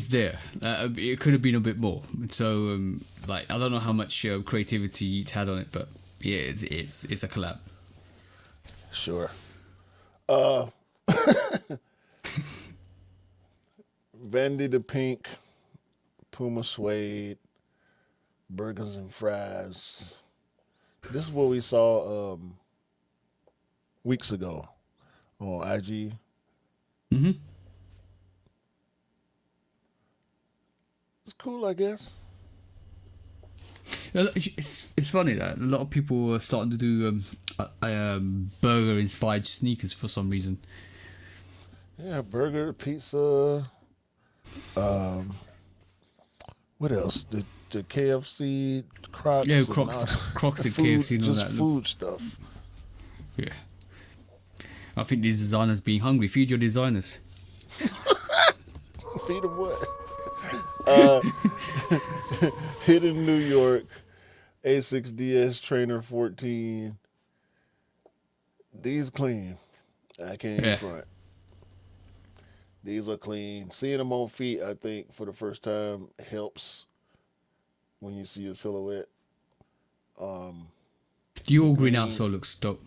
there. It could have been a bit more. So like I don't know how much creativity it had on it, but yeah, it's a collab. Sure. Uh, Vandy the Pink, Puma Suede, Burgers and Fries. This is what we saw weeks ago on IG. Hmm. It's cool, I guess. It's funny that a lot of people are starting to do burger inspired sneakers for some reason. Yeah, burger, pizza. Um, what else? The KFC, Yeah, Crocs, and all Crocs the and food, KFC and all just that. food stuff. Yeah. I think these designers being hungry. Feed your designers. Feed them what? Uh, Hidden New York, A6DS Trainer 14. These clean. I can't even Yeah. front. These are clean. Seeing them on feet, I think, for the first time helps when you see a silhouette. Um, the Dual green green, outsole looks dope.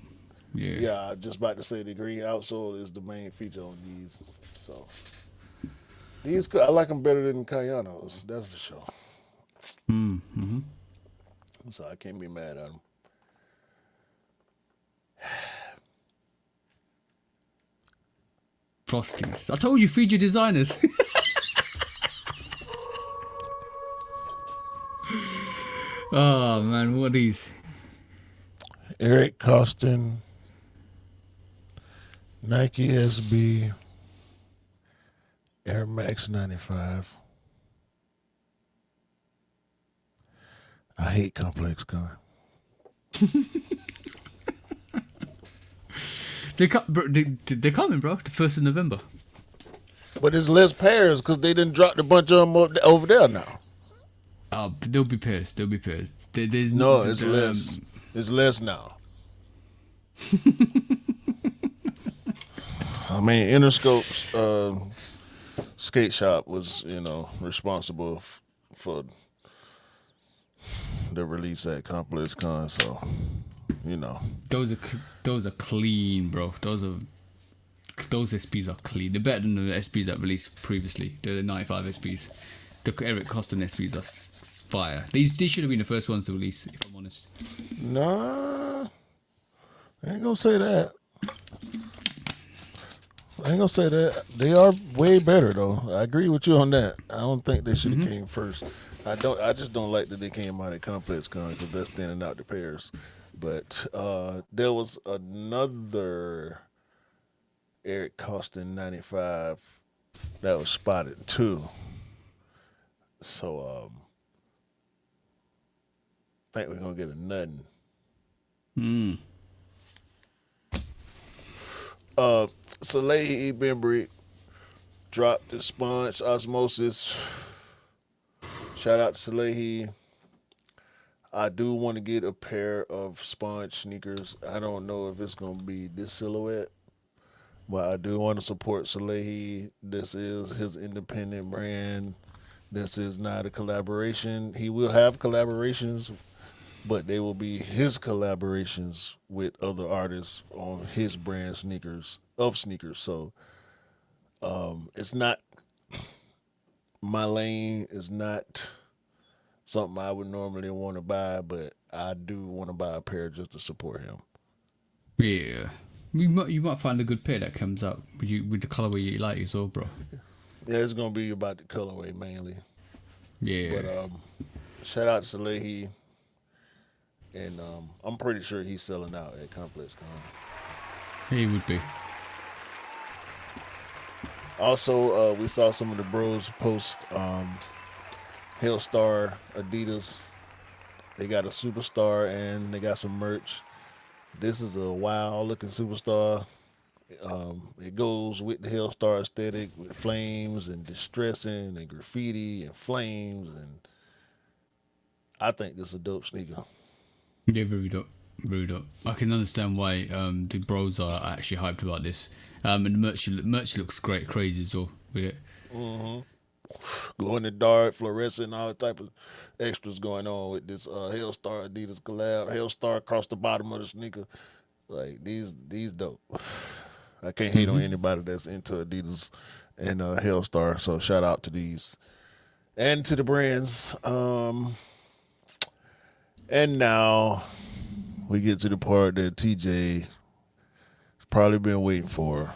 Yeah. yeah, just about to say the green outsole is the main feature on these. So these, I like them better than Cayanos. That's for sure. Mm-hmm. So I can't be mad at them. Frosties. I told you, feed your designers. Oh man, what are these? Eric Costin, Nike SB, Air Max 95. I hate ComplexCon. They're coming, bro. The 1st of November. But it's less pairs because they didn't drop a bunch of them over there now. There'll be pairs. There'll be pairs. There's No, it's less. It's less now. I mean, Interscope's skate shop was, responsible for the release at ComplexCon. So, those are clean, bro. Those SPs are clean. They're better than the SPs that released previously. They're the 95 SPs. The Eric Costin SPs are fire. These should have been the first ones to release, if I'm honest. Nah, I ain't gonna say that. I ain't gonna say that. They are way better though. I agree with you on that. I don't think they should have came first. I just don't like that they came out at ComplexCon because that's thinning out the pairs. But there was another Eric Costin 95 that was spotted too. So I think we're gonna get a nothing. Salehi Bembry dropped the sponge osmosis. Shout out to Salehi. I do want to get a pair of sponge sneakers. I don't know if it's gonna be this silhouette, but I do want to support Salehi. This is his independent brand. This is not a collaboration. He will have collaborations, but they will be his collaborations with other artists on his brand sneakers. So it's not my lane. It's not something I would normally want to buy, but I do want to buy a pair just to support him. Yeah. You might find a good pair that comes up with the colorway you like as well, bro. Yeah, it's gonna be about the colorway mainly. Yeah. But shout out to Salehi, and I'm pretty sure he's selling out at ComplexCon. He would be. Also, we saw some of the bros post Hellstar Adidas. They got a superstar and they got some merch. This is a wild looking superstar. It goes with the Hellstar aesthetic with flames and distressing and graffiti and flames, and I think this is a dope sneaker. Yeah, very dope. Very dope. I can understand why the bros are actually hyped about this. And the merch looks great, crazy as well with it. Glow in the dark, fluorescent, all type of extras going on with this Hellstar Adidas collab. Hellstar across the bottom of the sneaker. Like these dope. I can't hate on anybody that's into Adidas and Hellstar. So shout out to these and to the brands. And now we get to the part that TJ probably been waiting for.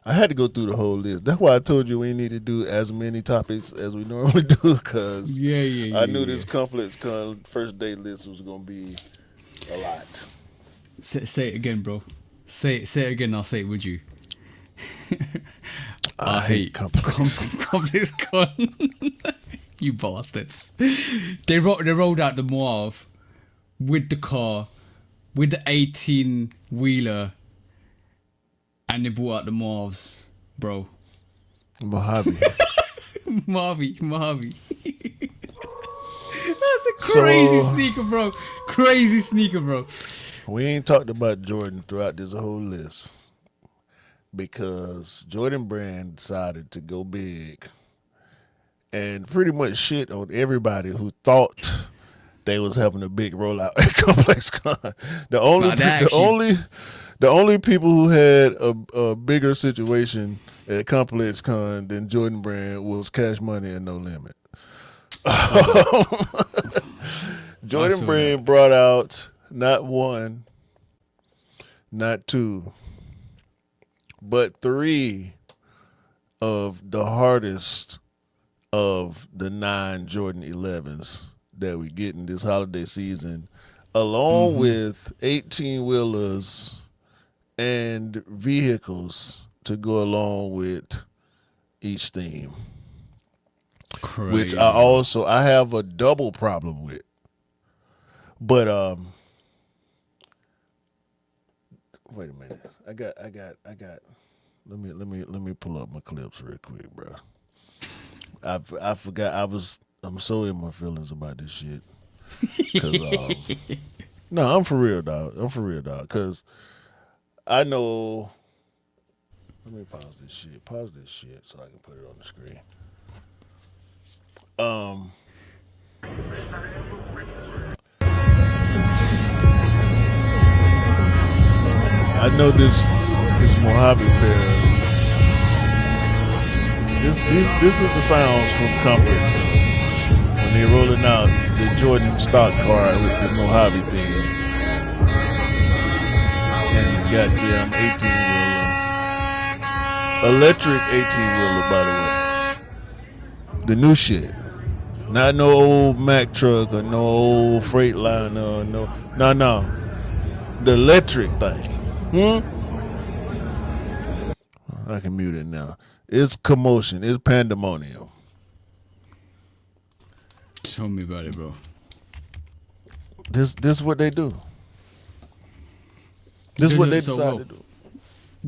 I had to go through the whole list. That's why I told you we need to do as many topics as we normally do, because I knew this ComplexCon first day list was going to be a lot. Say it again, bro. Say it again. I'll say it with you. I hate ComplexCon. You bastards. They rolled out the Moave with the car, with the 18-wheeler, and they brought out the Moaves, bro. Mojave. Mojave. That's a crazy sneaker, bro. Crazy sneaker, bro. We ain't talked about Jordan throughout this whole list because Jordan Brand decided to go big and pretty much shit on everybody who thought they was having a big rollout at ComplexCon. The only people who had a bigger situation at ComplexCon than Jordan Brand was Cash Money and No Limit. Jordan Brand brought out not one, not two, but three of the hardest of the 9 Jordan 11s that we get in this holiday season, along with 18-wheelers and vehicles to go along with each theme. Crazy. Which I have a double problem with. But wait a minute. I got let me pull up my clips real quick, bro. I forgot I'm so in my feelings about this shit. Cause no, I'm for real, dog. Cause I know. Let me pause this shit. So I can put it on the screen. I know this Mojave pair. This is the sounds from ComplexCon when they're rolling out the Jordan stock car with the Mojave theme and the goddamn 18-wheeler, electric 18-wheeler, by the way, the new shit. Not no old Mack truck or no old Freightliner. No. The electric thing. I can mute it now. It's commotion. It's pandemonium. Tell me about it, bro. This is what they do. This is what they decide to do.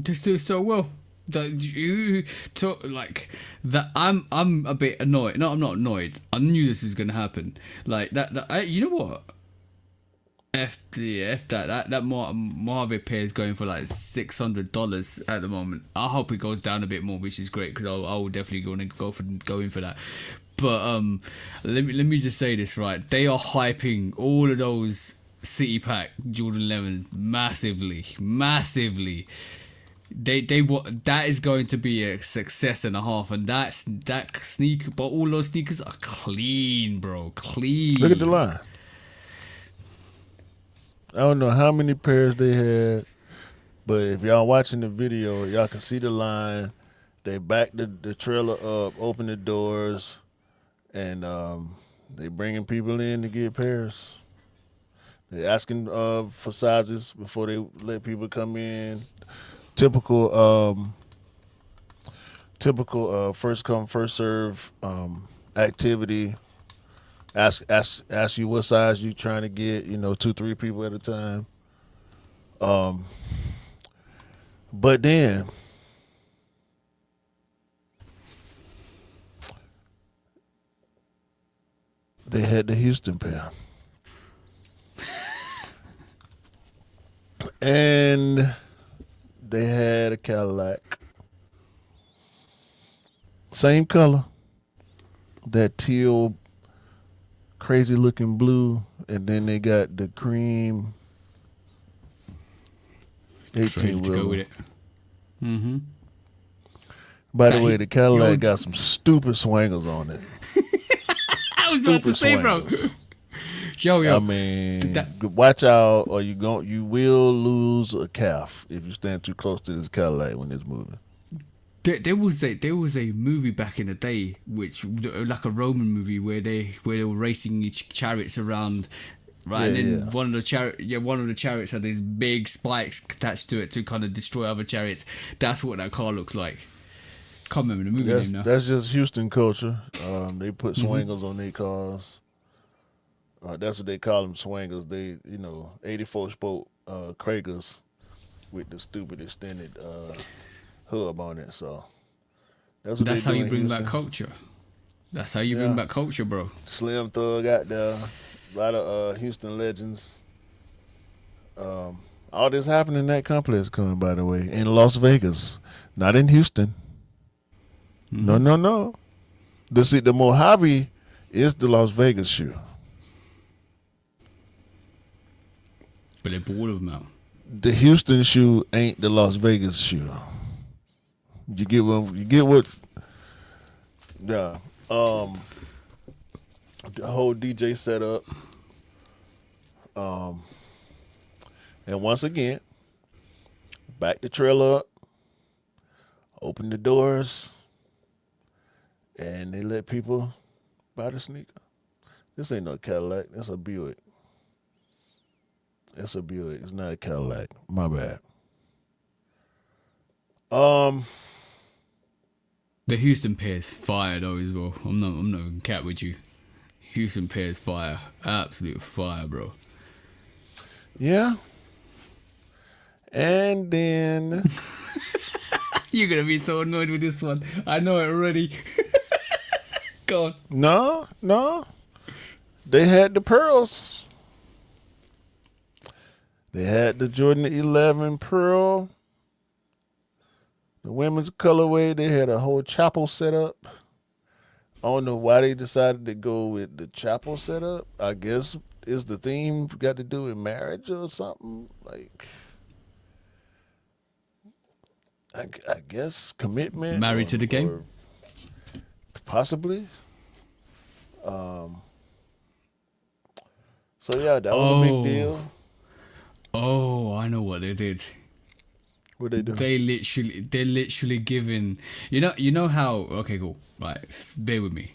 just do so well. That you talk like that. I'm a bit annoyed. No, I'm not annoyed. I knew this was gonna happen. Like that. You know what? F that Marvel pair is going for like $600 at the moment. I hope it goes down a bit more, which is great because I will definitely go in for that. But let me just say this right. They are hyping all of those City Pack Jordan 11s massively. They what that is going to be a success and a half, and that sneaker, but all those sneakers are clean, bro, clean. Look at the line. I don't know how many pairs they had, but if y'all watching the video, y'all can see the line. They back the trailer up, open the doors, and they bringing people in to get pairs. They asking for sizes before they let people come in. Typical first come first serve activity. Ask you what size you trying to get. 2-3 people at a time. But then they had the Houston pair, and they had a Cadillac, same color, that teal, crazy looking blue, and then they got the cream 18 wheeler. Go with it. Mm-hmm. By the way, the Cadillac got some stupid swangles on it. I was about to say, bro. Yo. I mean, watch out, or you will lose a calf if you stand too close to this Cadillac when it's moving. There was a movie back in the day, which like a Roman movie where they were racing each chariots around, right? Yeah, and then one of the chariots had these big spikes attached to it to kind of destroy other chariots. That's what that car looks like. Can't remember the movie name now. That's just Houston culture. They put swangles on their cars. That's what they call them, swangles. They 84 spoke Kragers with the stupid extended hub on it. So that's how you bring back culture. That's how you bring back culture, bro. Slim Thug out there, a lot of Houston legends. All this happened in that ComplexCon, by the way, in Las Vegas, not in Houston. Mm-hmm. No. The Mojave is the Las Vegas shoe. But they bought all of them out. The Houston shoe ain't the Las Vegas shoe. You get what? Yeah. The whole DJ setup. And once again, back the trailer up, open the doors, and they let people buy the sneaker. This ain't no Cadillac. That's a Buick. It's a Buick. It's not a Cadillac. My bad. The Houston pair is fire though as well. I'm not gonna cap with you. Houston pair is fire. Absolute fire, bro. Yeah. And then you're gonna be so annoyed with this one. I know it already. Go on. No. They had the pearls. They had the Jordan 11 pearl. The women's colorway, they had a whole chapel setup. I don't know why they decided to go with the chapel setup. I guess is the theme got to do with marriage or something? Like, I guess commitment. Married to the game? Possibly. So yeah, that was a big deal. Oh, I know what they did. What they do? They're literally giving. You know how? Okay, cool. Right, bear with me.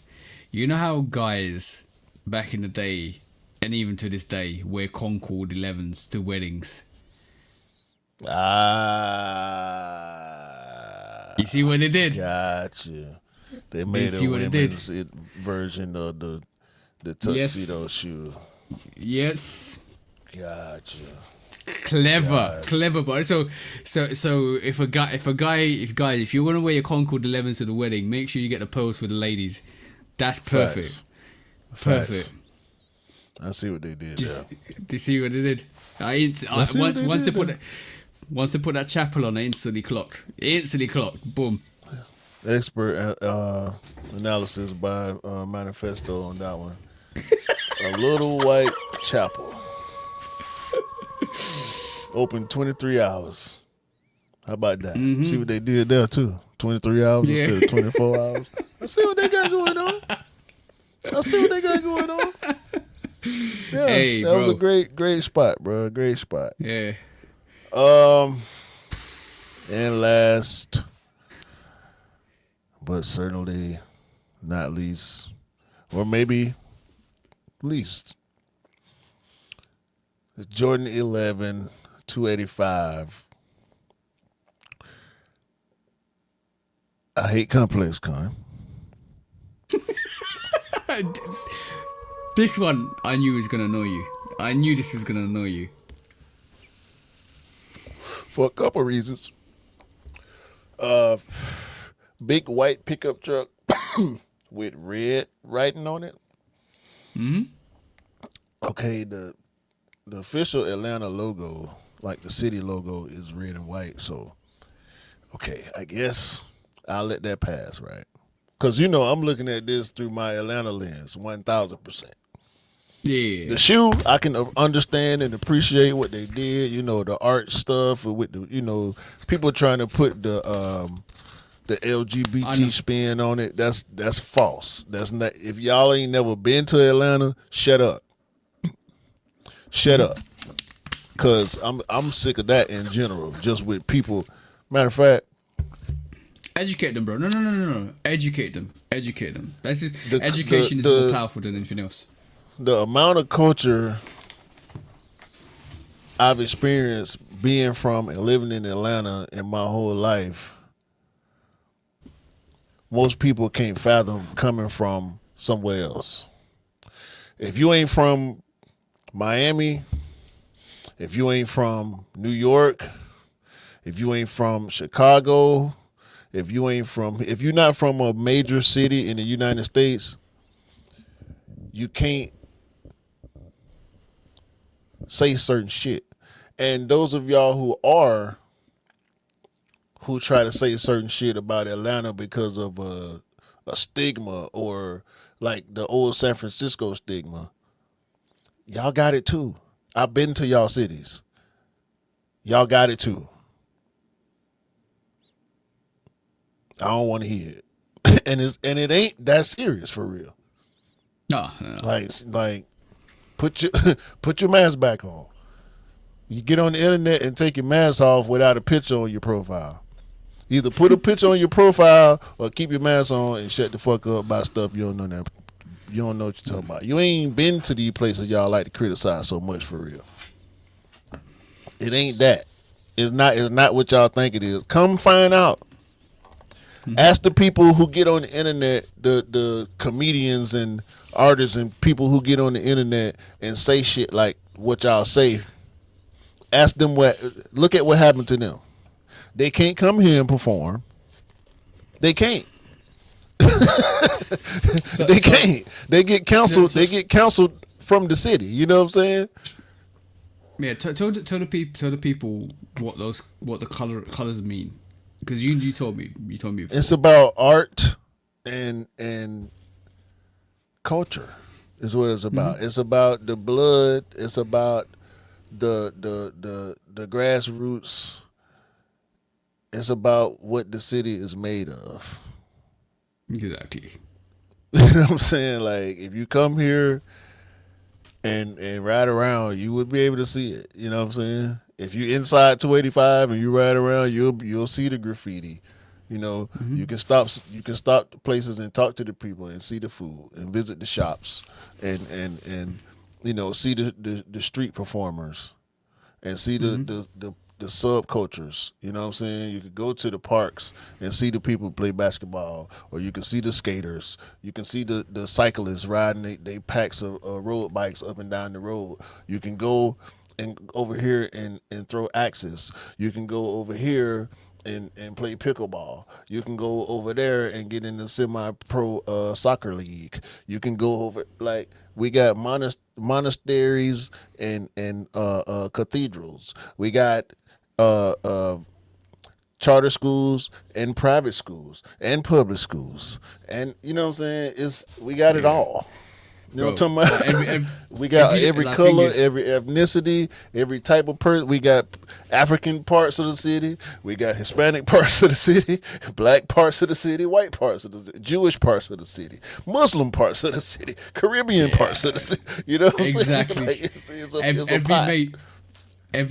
You know how guys back in the day, and even to this day, wear Concord 11s to weddings. You see what they did? Gotcha. They made a women's version of the tuxedo shoe. Yes. Gotcha. Clever, but so if you want to wear your Concord 11s to the wedding, make sure you get the pose for the ladies. That's perfect. Perfect. I see what they did. Do you see what they did? Once they put that chapel on, I instantly clocked. Boom. Expert analysis by Manifesto on that one. A little white chapel. Open 23 hours. How about that? Mm-hmm. See what they did there too. 23 hours instead of 24 hours. I see what they got going on. Yeah, hey, that was a great spot, bro. Great spot. Yeah. And last, but certainly not least, or maybe least, the Jordan 11 285. I hate ComplexCon. This one I knew was gonna annoy you. I knew this was gonna annoy you. For a couple reasons. Big white pickup truck with red writing on it. Mm-hmm. Okay, the official Atlanta logo, like the city logo, is red and white. So, okay, I guess I'll let that pass, right? Because, I'm looking at this through my Atlanta lens, 1,000%. Yeah. The shoe, I can understand and appreciate what they did. The art stuff with the, people trying to put the LGBT spin on it. That's false. That's not. If y'all ain't never been to Atlanta, shut up. Shut up. Cause I'm sick of that in general. Just with people. Matter of fact. Educate them, bro. No. Educate them. That's just, education is more powerful than anything else. The amount of culture I've experienced being from and living in Atlanta in my whole life, most people can't fathom coming from somewhere else. If you ain't from Miami, if you ain't from New York, if you ain't from Chicago, if you're not from a major city in the United States, you can't say certain shit. And those of y'all who try to say certain shit about Atlanta because of a stigma, or like the old San Francisco stigma, y'all got it too. I've been to y'all cities. Y'all got it too. I don't want to hear it. and it ain't that serious for real. No. Like put your mask back on. You get on the internet and take your mask off without a picture on your profile. Either put a picture on your profile or keep your mask on and shut the fuck up about stuff you don't know what you're talking about. You ain't been to these places y'all like to criticize so much for real. It ain't that. It's not what y'all think it is. Come find out. Mm-hmm. Ask the people who get on the internet, the comedians and artists and people who get on the internet and say shit like what y'all say. Ask them look at what happened to them. They can't come here and perform. They can't. They can't. They get canceled. They get canceled from the city. You know what I'm saying? Yeah. Tell the people what the colors mean. Because you told me before. It's about art and culture is what it's about. Mm-hmm. It's about the blood. It's about the grassroots. It's about what the city is made of. Exactly. You know what I'm saying? Like, if you come here and ride around, you would be able to see it. You know what I'm saying? If you inside 285 and you ride around, you'll see the graffiti. Mm-hmm. You can stop the places and talk to the people and see the food and visit the shops and see the street performers and see the subcultures. You know what I'm saying? You could go to the parks and see the people play basketball, or you can see the skaters. You can see the cyclists riding they packs of road bikes up and down the road. You can go and over here and throw axes. You can go over here and play pickleball. You can go over there and get in the semi-pro soccer league. You can go over like we got monasteries and cathedrals. We got uh, uh, charter schools and private schools and public schools, and you know what I'm saying. It's we got it Yeah, all. You know bro. what I'm talking Like about? every We got every like thing color, is, every ethnicity, every type of person. We got African parts of the city. We got Hispanic parts of the city, black parts of the city, white parts of the city, Jewish parts of the city, Muslim parts of the city, Caribbean parts of the yeah, city. You know what I'm saying? exactly. Like it's a Every pot.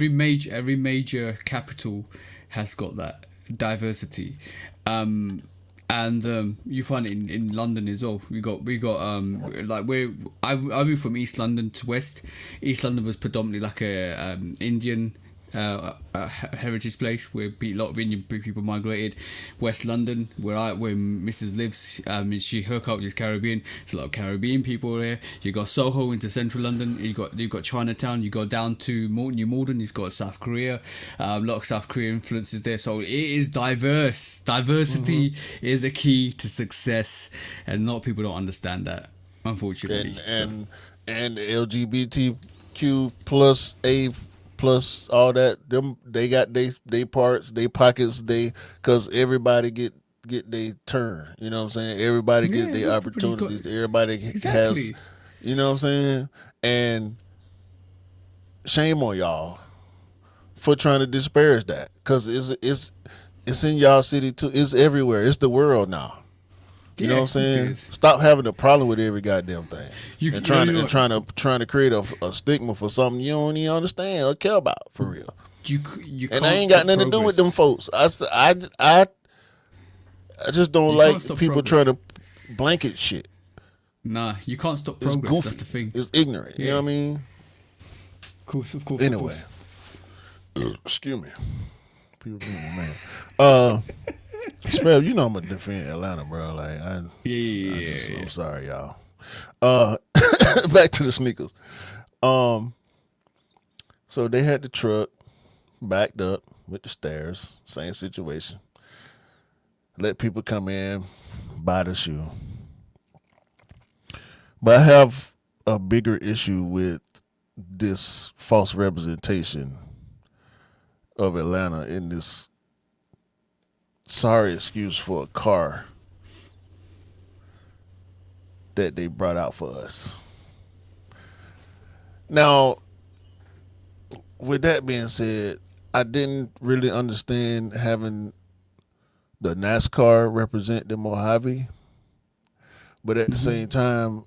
mate, every major capital has got that diversity, um, and you find it in London as well. We got like I moved from East London to West. East London was predominantly like a Indian heritage place where a lot of Indian people migrated. West London, where Mrs. lives, her culture is Caribbean. There's a lot of Caribbean people there. You got Soho into Central London. You've got Chinatown. You go down to New Malden. You've got South Korea. A lot of South Korean influences there. So it is diverse. Diversity is a key to success, and a lot of people don't understand that, unfortunately. And LGBTQ plus A plus all that them they got they parts they pockets they because everybody get their turn, you know what I'm saying, everybody Yeah, get their everybody's got opportunities, everybody has, exactly. you know what I'm saying, and shame on y'all for trying to disparage that because it's in y'all city too, it's everywhere, it's the world now. You know Yeah, what I'm of course it saying? is. Stop having a problem with every goddamn thing, You, and you know, trying you to know and what? trying to create a stigma for something you don't even understand or care about for real. You And I can't ain't got stop nothing to do with them progress. folks. I just don't You can't like stop people trying progress. to blanket shit. Nah, you can't stop It's progress. That's goofy. the thing. It's ignorant. You know Yeah, what I mean? of course, of course, of Anyway, course. excuse me. People being man. Uh, Spell, you know I'm gonna defend Atlanta, bro. Like Yeah, I yeah, just yeah, I'm sorry, y'all. Uh, back to the sneakers. Um, so they had the truck backed up with the stairs. Same situation. Let people come in, buy the shoe. But I have a bigger issue with this false representation of Atlanta in this sorry excuse for a car that they brought out for us. Now, with that being said, I didn't really understand having the NASCAR represent the Mojave, but at the yeah. same time,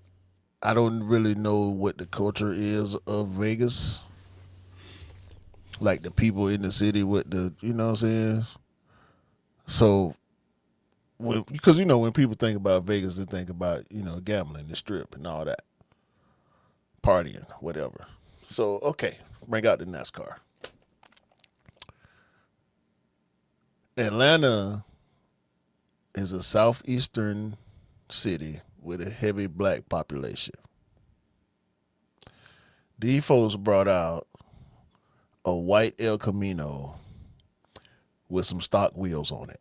I don't really know what the culture is of Vegas. Like the people in the city with the, you know what I'm saying? So, because you know when people think about Vegas, they think about, you know, gambling, the strip, and all that, partying, whatever. So, okay, bring out the NASCAR. Atlanta is a southeastern city with a heavy black population. These folks brought out a white El Camino with some stock wheels on it.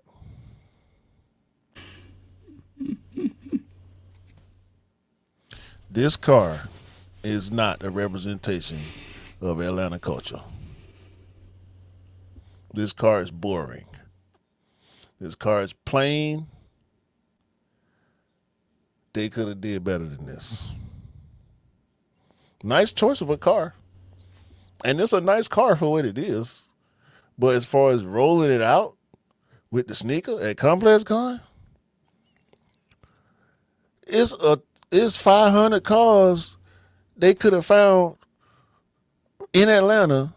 This car is not a representation of Atlanta culture. This car is boring. This car is plain. They could have did better than this. Nice choice of a car. And it's a nice car for what it is. But as far as rolling it out with the sneaker at ComplexCon, it's a it's 500 cars they could have found in Atlanta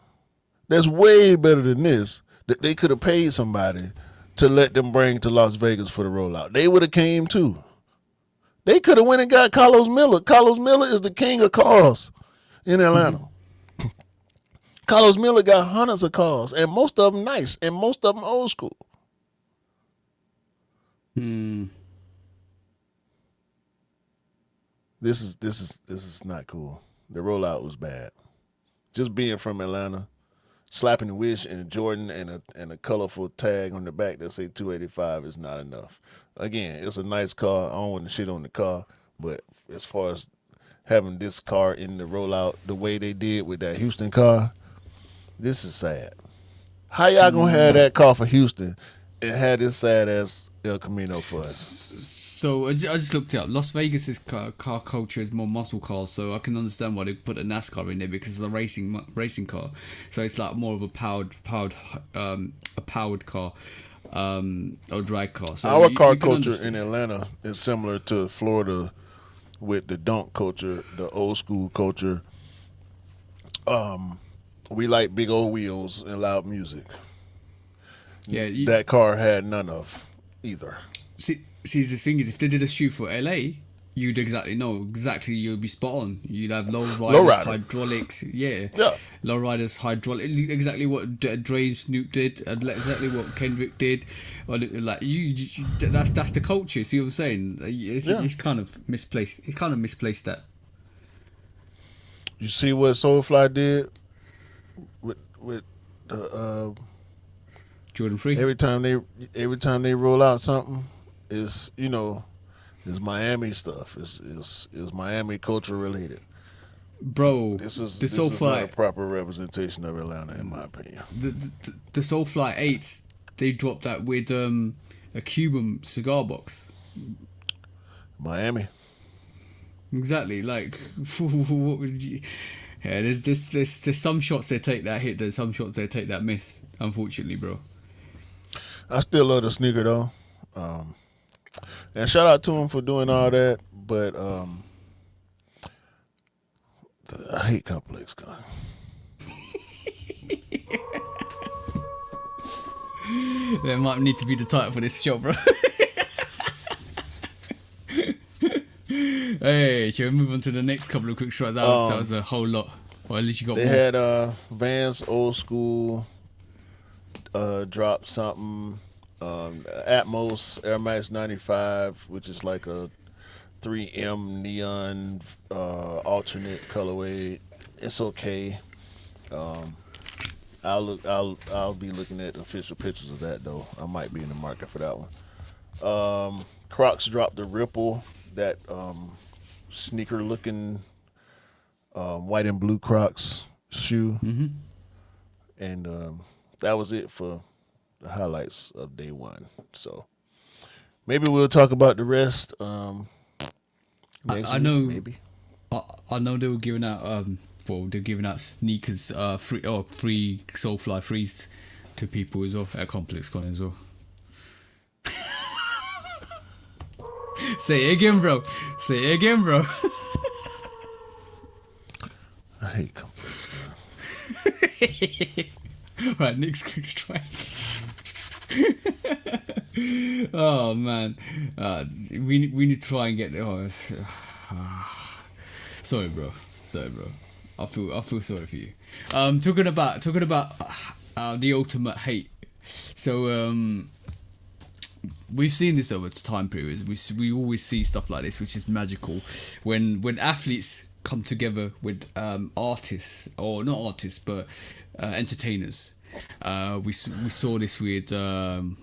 that's way better than this that they could have paid somebody to let them bring to Las Vegas for the rollout. They would have came too. They could have went and got Carlos Miller. Carlos Miller is the king of cars in Atlanta. Carlos Miller got hundreds of cars, and most of them nice, and most of them old school. Hmm. This is not cool. The rollout was bad. just being from Atlanta, slapping the Wish and a Jordan and a colorful tag on the back that say 285 is not enough. Again, it's a nice car. I don't want to shit on the car, but as far as having this car in the rollout the way they did with that Houston car, this is sad. How y'all gonna have that car for Houston and have this sad ass El Camino for us? So I just looked it up. Las Vegas's car culture is more muscle cars, so I can understand why they put a NASCAR in there because it's a racing car. So it's like more of a powered car, or drag car. So our car culture in Atlanta is similar to Florida with the dunk culture, the old school culture. We like big old wheels and loud music. Yeah, that car had none of either. See, the thing is, if they did a shoe for LA, you'd you'd be spot on. You'd have low riders, hydraulics, yeah, low riders, hydraulics, exactly what Dre and Snoop did, exactly what Kendrick did, or like that's the culture. See what I'm saying? It's kind of misplaced. It's kind of misplaced that. You see what Soulfly did with the Jordan 3. Every time they roll out something, it's Miami stuff. It's Miami culture related. Bro, this is not a proper representation of Atlanta, in my opinion. The Soulfly 8, they dropped that with a Cuban cigar box. Miami. Exactly, like what would you? Yeah, there's some shots they take that hit, there's some shots they take that miss. Unfortunately, bro. I still love the sneaker though, and shout out to him for doing all that. But I hate ComplexCon. That might need to be the title for this show, bro. Hey, shall we move on to the next couple of quick strikes? That was a whole lot. Or at least you got they more. Had Vans Old School drop something. Atmos Air Max 95, which is like a 3M neon alternate colorway. It's okay. I'll be looking at official pictures of that though. I might be in the market for that one. Crocs dropped the Ripple, that sneaker looking white and blue Crocs shoe. Mm-hmm. And that was it for the highlights of day one. So maybe we'll talk about the rest next week, know maybe. I know they were giving out they're giving out sneakers free Soulfly frees to people as well at ComplexCon as well. Say it again, bro. I hate ComplexCon. Right, next quick strike. Oh man, we need to try and get there. Sorry, bro. I feel sorry for you. Talking about the ultimate hate. So we've seen this over time periods. We always see stuff like this, which is magical. When athletes come together with artists, or not artists, but entertainers. We saw this with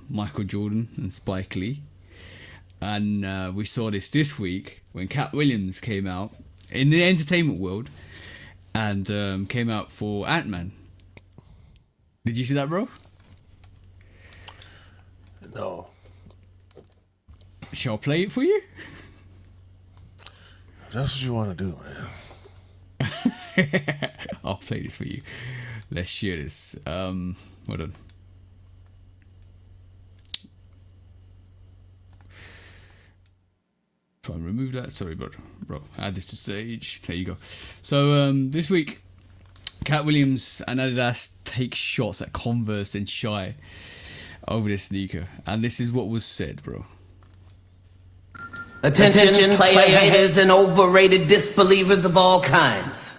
Michael Jordan and Spike Lee, and we saw this week when Katt Williams came out in the entertainment world and came out for Ant-Man. Did you see that, bro? No. Shall I play it for you? That's what you want to do, man. I'll play this for you. Let's share this. Hold on. Try and remove that. Sorry, bro. Add this to stage. There you go. So this week, Katt Williams and Adidas take shots at Converse and Shy over this sneaker, and this is what was said, bro. Attention, player haters and overrated disbelievers of all kinds.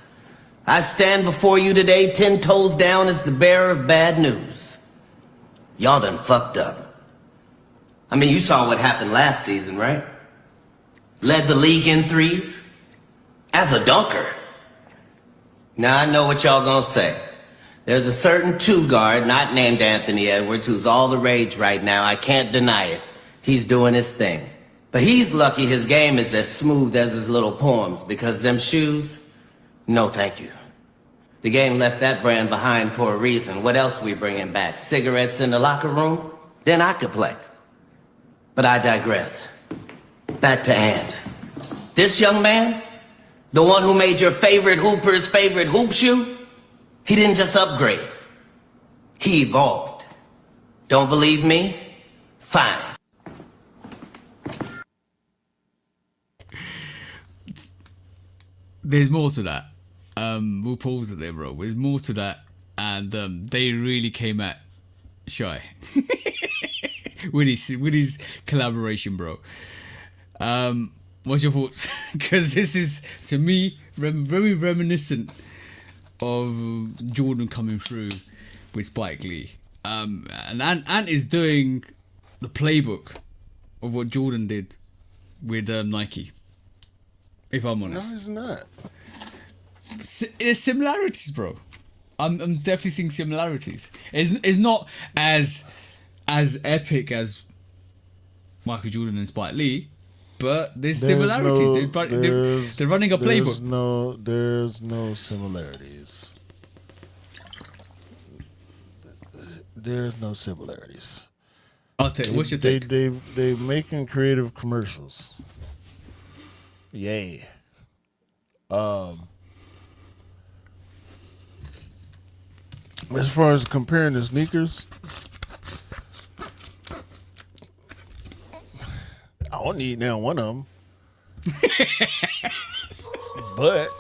I stand before you today 10 toes down as the bearer of bad news. Y'all done fucked up. I mean, you saw what happened last season, right? Led the league in threes as a dunker. Now I know what y'all gonna say. There's a certain two guard, not named Anthony Edwards, who's all the rage right now. I can't deny it. He's doing his thing. But he's lucky his game is as smooth as his little poems, because them shoes, no thank you. The game left that brand behind for a reason. What else we bringing back? Cigarettes in the locker room? Then I could play. But I digress. Back to Ant. This young man, the one who made your favorite hooper's favorite hoop shoe, he didn't just upgrade. He evolved. Don't believe me? Fine. There's more to that. We'll pause it there, bro. There's more to that, and they really came at Shy with his collaboration, bro. What's your thoughts? Because this is, to me, very reminiscent of Jordan coming through with Spike Lee. And Ant is doing the playbook of what Jordan did with Nike. If I'm honest. No, he's not. There's similarities, bro. I'm definitely seeing similarities. It's not as epic as Michael Jordan and Spike Lee, but there's similarities. They're running a playbook. There's no similarities. There's no similarities. I'll tell you. What's your take? They making creative commercials. Yay. As far as comparing the sneakers, I don't need now one of them. But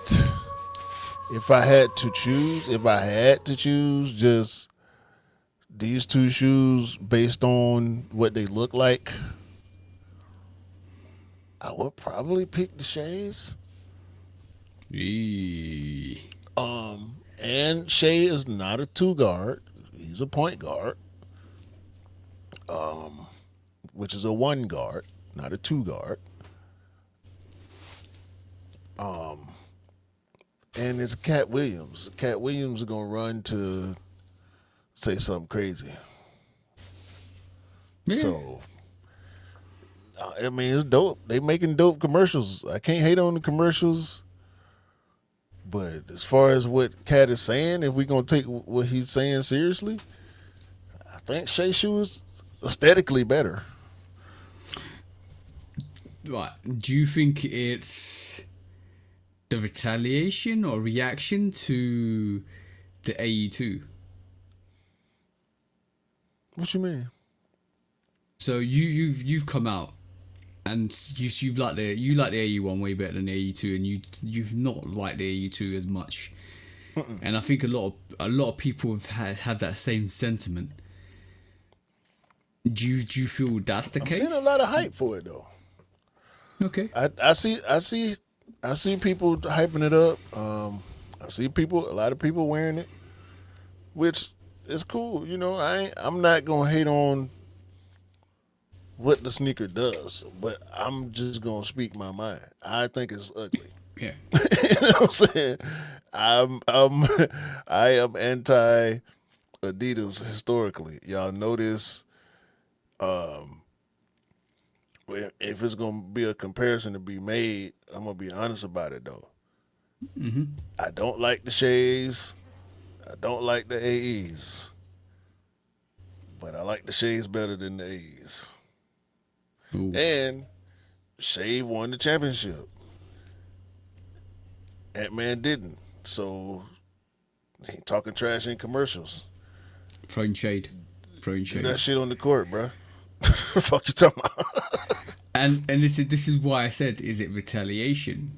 if I had to choose just these two shoes based on what they look like, I would probably pick the Shays. And Shay is not a two guard. He's a point guard. Which is a one guard, not a two guard. And it's Katt Williams. Katt Williams is gonna run to say something crazy. Yeah. So I mean, it's dope. They making dope commercials. I can't hate on the commercials. But as far as what Katt is saying, if we're going to take what he's saying seriously, I think Shea Shoe is aesthetically better. Right. Do you think it's the retaliation or reaction to the AE2? What you mean? So you've come out and you like the AE1 way better than the AE2, and you've not liked the AE2 as much. And I think a lot of people have had that same sentiment. Do you feel that's the case? I'm seeing a lot of hype for it though. Okay. I see people hyping it up. I see a lot of people wearing it, which is cool. You know, I'm not gonna hate on what the sneaker does, but I'm just gonna speak my mind. I think it's ugly. Yeah. You know what I'm saying? I am anti Adidas historically. Y'all know this. If it's gonna be a comparison to be made, I'm gonna be honest about it though. Mm-hmm. I don't like the Shays. I don't like the AEs. But I like the Shays better than the AEs. Ooh. And Shay won the championship. Ant-Man didn't. So he talking trash in commercials. Throwing shade. Do that shit on the court, bro. Fuck you talking about? And this is why I said, is it retaliation?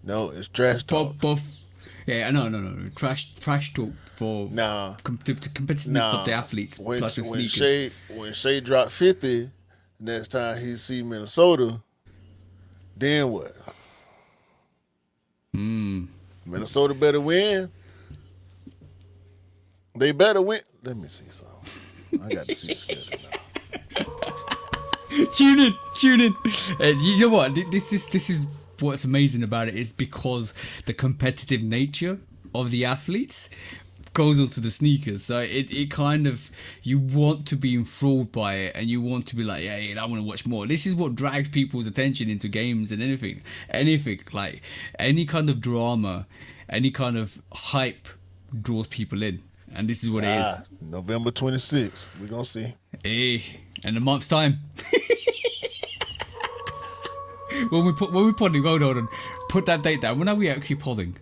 No, it's trash talk. Yeah, no. Trash talk for the competitiveness of the athletes plus the sneakers. When Shay dropped 50, next time he see Minnesota, then what? Minnesota better win. They better win. Let me see something. I got to see the schedule now. Tune in. You know what? This is what's amazing about it is because the competitive nature of the athletes goes onto the sneakers. So it kind of, you want to be enthralled by it, and you want to be like, hey, I want to watch more. This is what drags people's attention into games and anything like any kind of drama, any kind of hype draws people in, and this is what it is. November 26th, we're gonna see. Hey, in a month's time. when we podding, hold on, put that date down. When are we actually podding?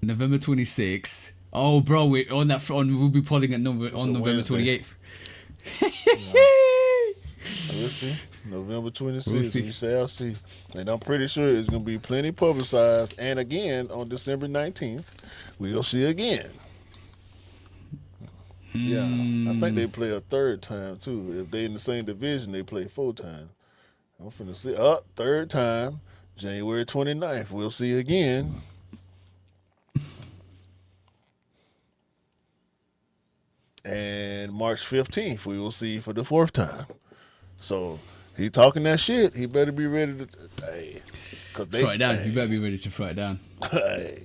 November 26th. Oh, bro, we'll be podding on November 28th. We'll see. November 26th, we shall see. And I'm pretty sure it's going to be plenty publicized. And again, on December 19th, we'll see again. Yeah, I think they play a third time, too. If they in the same division, they play 4 times. I'm finna see. Third time, January 29th. We'll see again. And March 15th, we will see for the 4th time. So he talking that shit. He better be ready to. Hey, throw it down. You better be ready to throw it down. Hey,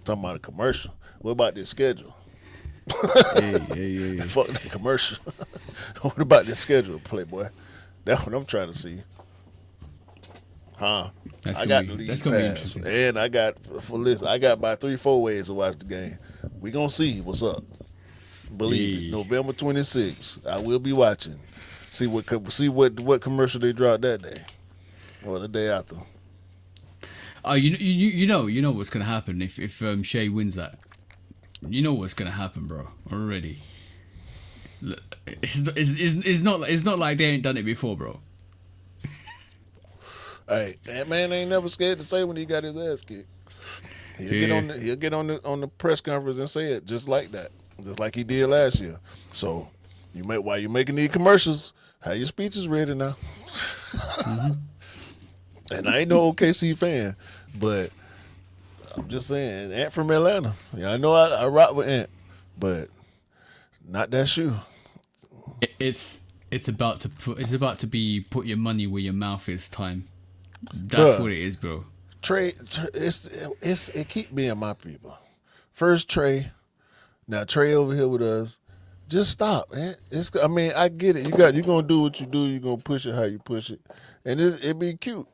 talking about a commercial. What about this schedule? Hey. Fuck the commercial. What about this schedule, Playboy? That's what I'm trying to see. I got the league pass, and I got about 3-4 ways to watch the game. We gonna see what's up. Believe it. November 26th, I will be watching. See what commercial they dropped that day, or the day after. Oh, you know what's gonna happen if Shea wins that. You know what's gonna happen, bro. Already. It's not like they ain't done it before, bro. Hey, that man ain't never scared to say when he got his ass kicked. He'll get on the press conference and say it just like that, just like he did last year. So while you're making these commercials, have your speeches ready now. Mm-hmm. And I ain't no OKC fan, but I'm just saying, Ant from Atlanta. Yeah, I know I rock with Ant, but not that shoe. It's about to be put your money where your mouth is time. That's what it is, bro. Trey, it keep being my people. First Trey, now Trey over here with us. Just stop, man. I get it. You're gonna do what you do. You're gonna push it how you push it, and it be cute.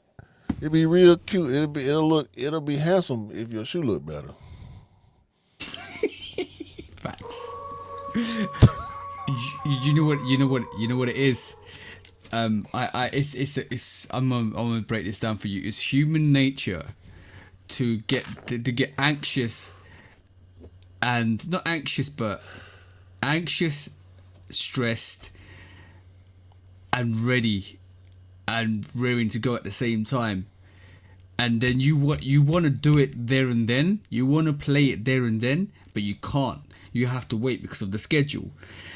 It'll be real cute. It'll be handsome if your shoe look better. Facts. You know what it is. I'm gonna break this down for you. It's human nature to get anxious, and not anxious, but anxious, stressed, and ready, and raring to go at the same time. And then you want to do it there and then. You want to play it there and then, but you can't. You have to wait because of the schedule.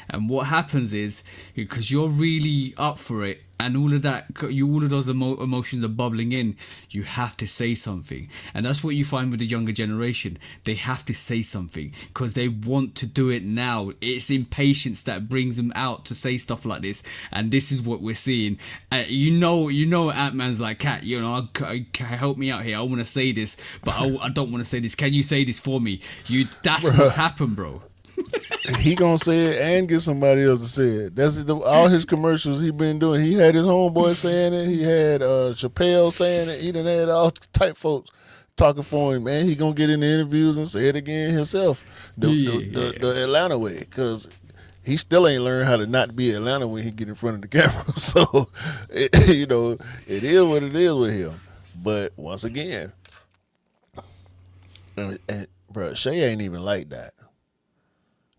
And what happens is, because you're really up for it, and all of those emotions are bubbling in, you have to say something. And that's what you find with the younger generation. They have to say something because they want to do it now. It's impatience that brings them out to say stuff like this. And this is what we're seeing. You know, Ant-Man's like, Katt, help me out here. I want to say this, but I don't want to say this. Can you say this for me? That's what's happened, bro. He gonna say it and get somebody else to say it. That's all his commercials he been doing. He had his homeboy saying it. He had Chappelle saying it. He done had all type folks talking for him. Man, he gonna get in the interviews and say it again himself. The Atlanta way, because he still ain't learned how to not be Atlanta when he get in front of the camera. So, it is what it is with him. But once again, bro, Shea ain't even like that.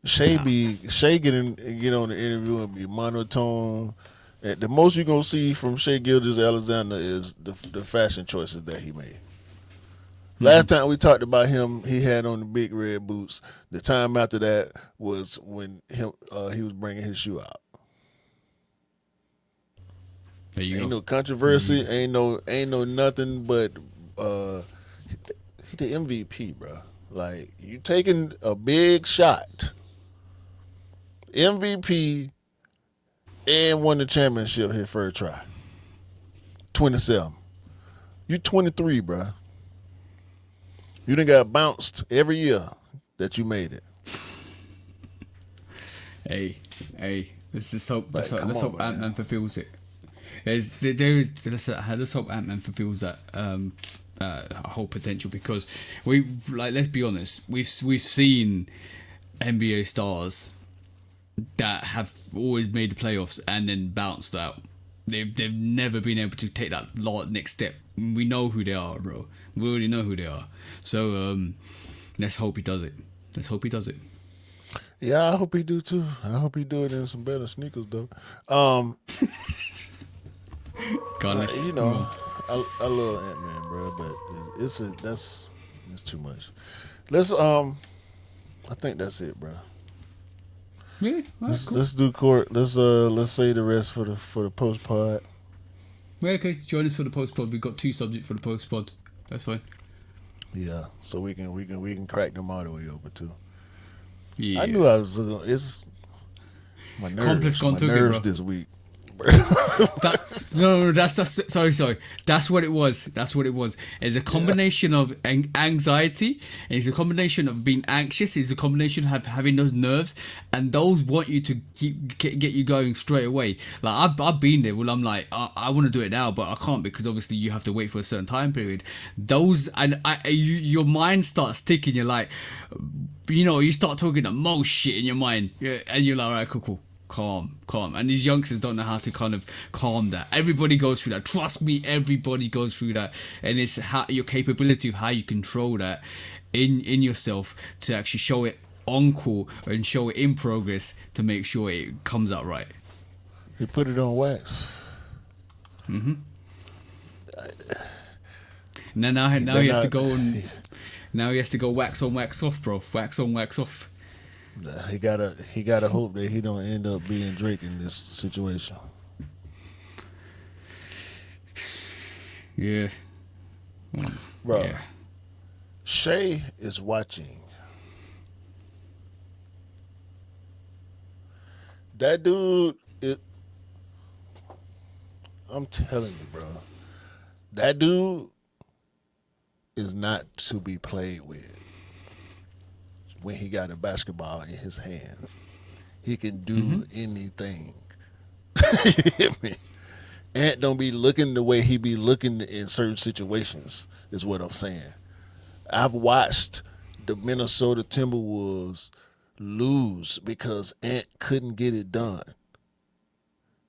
Shea get on the interview and be monotone. And the most you're gonna see from Shea Gilgeous-Alexander is the fashion choices that he made. Last time we talked about him, he had on the big red boots. The time after that was when he was bringing his shoe out. There you ain't go. No controversy, ain't no nothing, but he the MVP, bro. Like, you taking a big shot. MVP and won the championship his first try. 27. You 23, bro. You done got bounced every year that you made it. Hey, let's just hope. Like, Let's hope Ant-Man fulfills it. Let's hope Ant-Man fulfills that whole potential, because let's be honest, we've seen NBA stars that have always made the playoffs and then bounced out. They've never been able to take that next step. We know who they are, bro. We already know who they are. So let's hope he does it. Yeah, I hope he do too. I hope he do it in some better sneakers though. You know, I love Ant-Man, bro, but that's too much. Let's I think that's it, bro. Yeah, cool. Let's do court. Let's say the rest for the post pod. Yeah, okay. Join us for the post pod. We've got 2 subjects for the post pod. That's fine. Yeah, so we can crack them all the way over too. Yeah. I knew I was. It's my nerves. ComplexCon took it, bro. This week. Sorry. That's what it was. It's a combination of anxiety. It's a combination of being anxious. It's a combination of having those nerves, and those want you to get you going straight away. Like I've been there. Well, I'm like I want to do it now, but I can't, because obviously you have to wait for a certain time period. Your mind starts ticking. You're like, you start talking the most shit in your mind, and you're like, all right, cool. Calm. And these youngsters don't know how to kind of calm that. Everybody goes through that. Trust me, everybody goes through that. And it's how your capability of how you control that in yourself to actually show it on call and show it in progress to make sure it comes out right. You put it on wax. Mm-hmm. Now he has to go and now he has to go wax on, wax off, bro. Wax on, wax off. He gotta hope that he don't end up being Drake in this situation. Yeah, bro. Yeah. Shay is watching. That dude is. I'm telling you, bro. That dude is not to be played with. When he got a basketball in his hands, he can do anything. You hear me? Ant don't be looking the way he be looking in certain situations, is what I'm saying. I've watched the Minnesota Timberwolves lose because Ant couldn't get it done.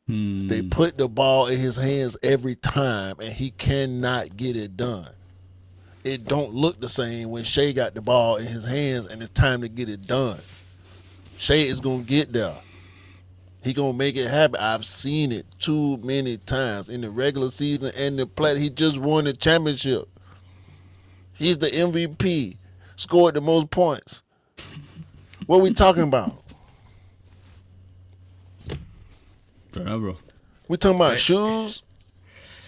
They put the ball in his hands every time, and he cannot get it done. It don't look the same when Shay got the ball in his hands and it's time to get it done. Shay is going to get there. He going to make it happen. I've seen it too many times in the regular season and the play. He just won the championship. He's the MVP. Scored the most points. What are we talking about? Bro. We talking about shoes?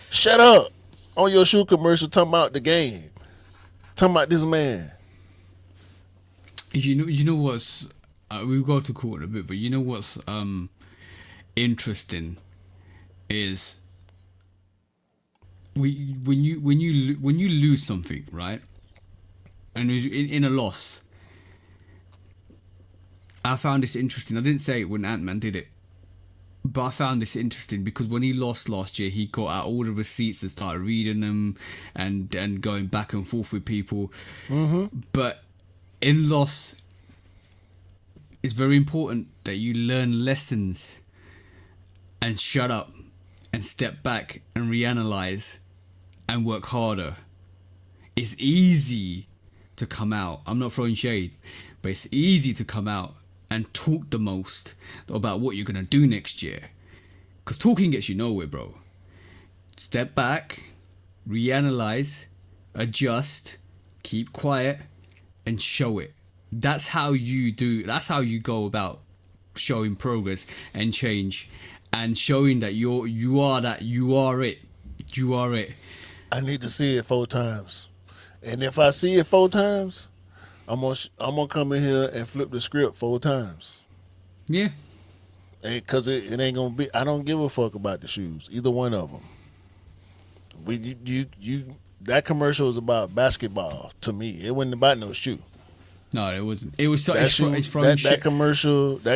Shut up. On your shoe commercial, talking about the game. Talking about this man. You know what's we'll go to court in a bit, but you know what's interesting is when you lose something, right? And in a loss, I found this interesting. I didn't say it when Ant-Man did it, but I found this interesting because when he lost last year, he got out all the receipts and started reading them and going back and forth with people. But in loss, it's very important that you learn lessons and shut up and step back and reanalyze and work harder. It's easy to come out. I'm not throwing shade, but it's easy to come out and talk the most about what you're going to do next year. Because talking gets you nowhere, bro. Step back, reanalyze, adjust, keep quiet, and show it. That's how you go about showing progress and change and showing that you are it. I need to see it 4 times. And if I see it 4 times, I'm gonna come in here and flip the script 4 times. Yeah. Because it ain't gonna be. I don't give a fuck about the shoes, either one of them. That commercial was about basketball to me. It wasn't about no shoe. No, it wasn't. It was so. That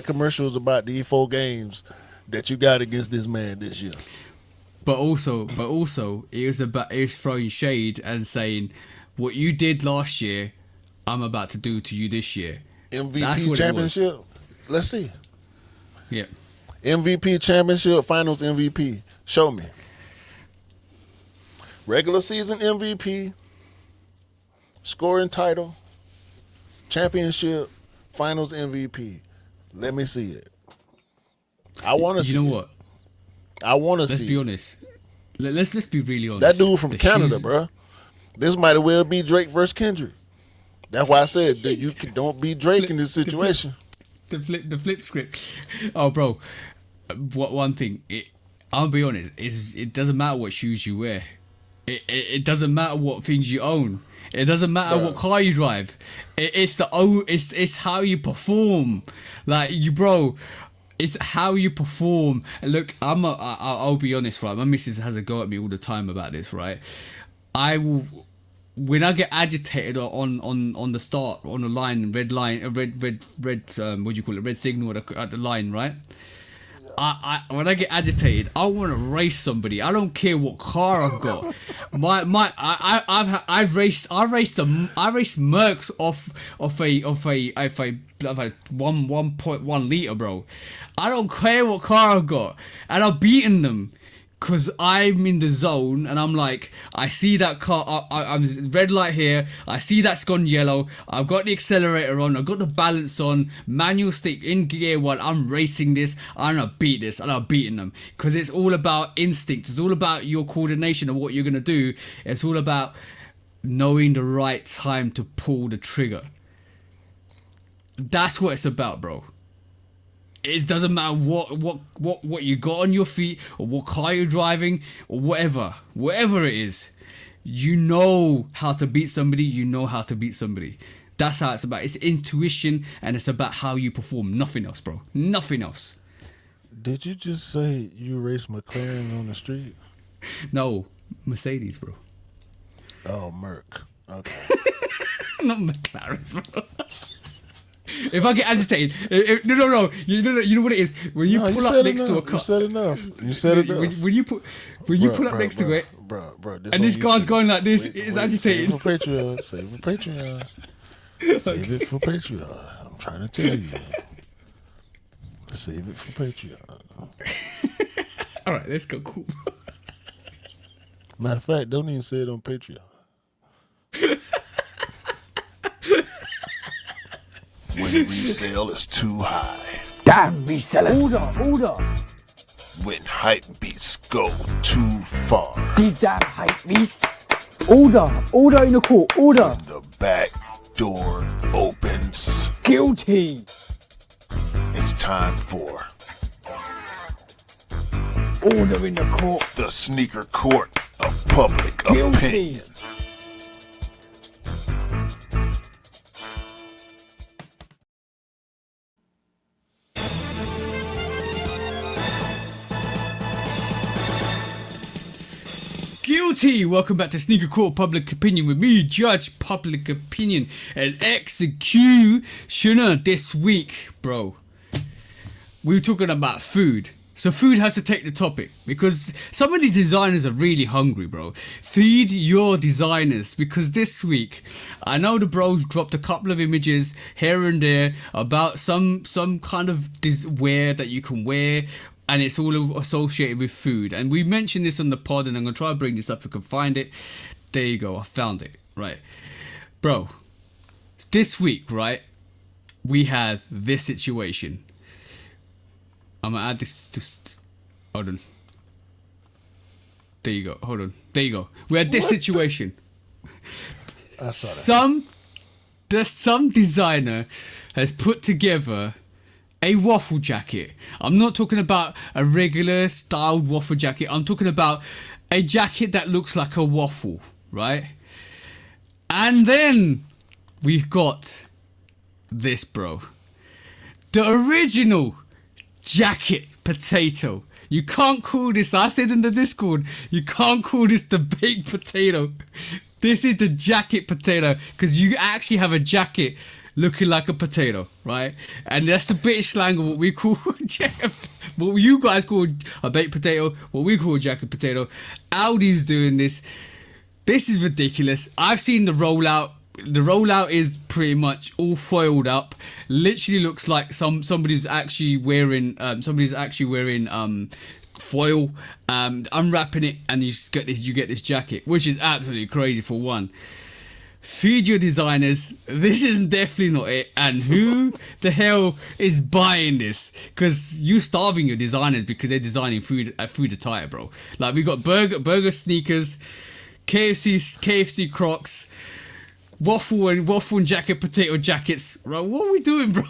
commercial was about these 4 games that you got against this man this year. But also, it was throwing shade and saying, "What you did last year, I'm about to do to you this year." MVP championship. Let's see. Yeah. MVP championship, finals MVP. Show me. Regular season MVP, scoring title, championship, finals MVP. Let me see it. I want to see it. You know what? I want to see it. Let's be honest. Let's be really honest. That dude from Canada, bro. This might as well be Drake versus Kendrick. That's why I said you don't be Drake in this situation. The flip script. Oh, bro. One thing. I'll be honest. It doesn't matter what shoes you wear. It doesn't matter what things you own. It doesn't matter what car you drive. It's how you perform. Like bro. It's how you perform. And look, I'll be honest, right? My missus has a go at me all the time about this, right? When I get agitated on the start, on the line, red, what do you call it? Red signal at the line, right? When I get agitated, I want to race somebody. I don't care what car I've got. I've raced Mercs off a 1.1 liter, bro. I don't care what car I've got, and I've beaten them. Cause I'm in the zone and I'm like, I see that car, I'm red light here, I see that's gone yellow, I've got the accelerator on, I've got the balance on, manual stick in gear 1, I'm racing this, I'm gonna beat this, and I'm beating them. Cause it's all about instinct, it's all about your coordination of what you're gonna do, it's all about knowing the right time to pull the trigger. That's what it's about, bro. It doesn't matter what you got on your feet or what car you're driving or whatever it is. You know how to beat somebody. You know how to beat somebody. That's how it's about. It's intuition and it's about how you perform. Nothing else, bro. Nothing else. Did you just say you race McLaren on the street? No, Mercedes, bro. Oh, Merc. Okay. Not McLarens, bro. If I get agitated, no, you know what it is when you pull up next to a car. You said enough. You said enough. When you pull up next to it, bro, and this car's going like this, it's agitated. Save it for Patreon. Save it for Patreon. Save it for Patreon. I'm trying to tell you. Save it for Patreon. All right, let's go. Cool. Matter of fact, don't even say it on Patreon. When resale is too high. Damn resellers. Order. When hype beats go too far. These damn hype beasts. Order in the court. Order. When the back door opens. Guilty. It's time for order in the court. The sneaker court of public Guilty. opinion. Guilty! Welcome back to Sneaker Court Public Opinion with me, Judge Public Opinion and Executioner. This week, bro, we were talking about food. So food has to take the topic because some of the designers are really hungry, bro. Feed your designers because this week, I know the bros dropped a couple of images here and there about some kind of wear that you can wear. And it's all associated with food. And we mentioned this on the pod, and I'm going to try to bring this up if I can find it. There you go. I found it. Right. Bro, this week, right, we had this situation. I'm going to add this. Hold on. There you go. Hold on. There you go. We had this situation. I saw that. Some designer has put together a waffle jacket. I'm not talking about a regular styled waffle jacket. I'm talking about a jacket that looks like a waffle, right? And then we've got this, bro. The original jacket potato. You can't call this. I said in the Discord, you can't call this the baked potato. This is the jacket potato because you actually have a jacket looking like a potato, right? And that's the British slang of what we call what you guys call a baked potato, what we call a jacket potato. Aldi's doing this. This is ridiculous. I've seen the rollout. The rollout is pretty much all foiled up. Literally looks like somebody's actually wearing foil, unwrapping it, and you get this jacket, which is absolutely crazy for one. Feed your designers. This is definitely not it. And who the hell is buying this? Because you starving your designers because they're designing food attire, bro. Like we got burger sneakers, KFC Crocs, waffle and jacket potato jackets. Bro, what are we doing, bro?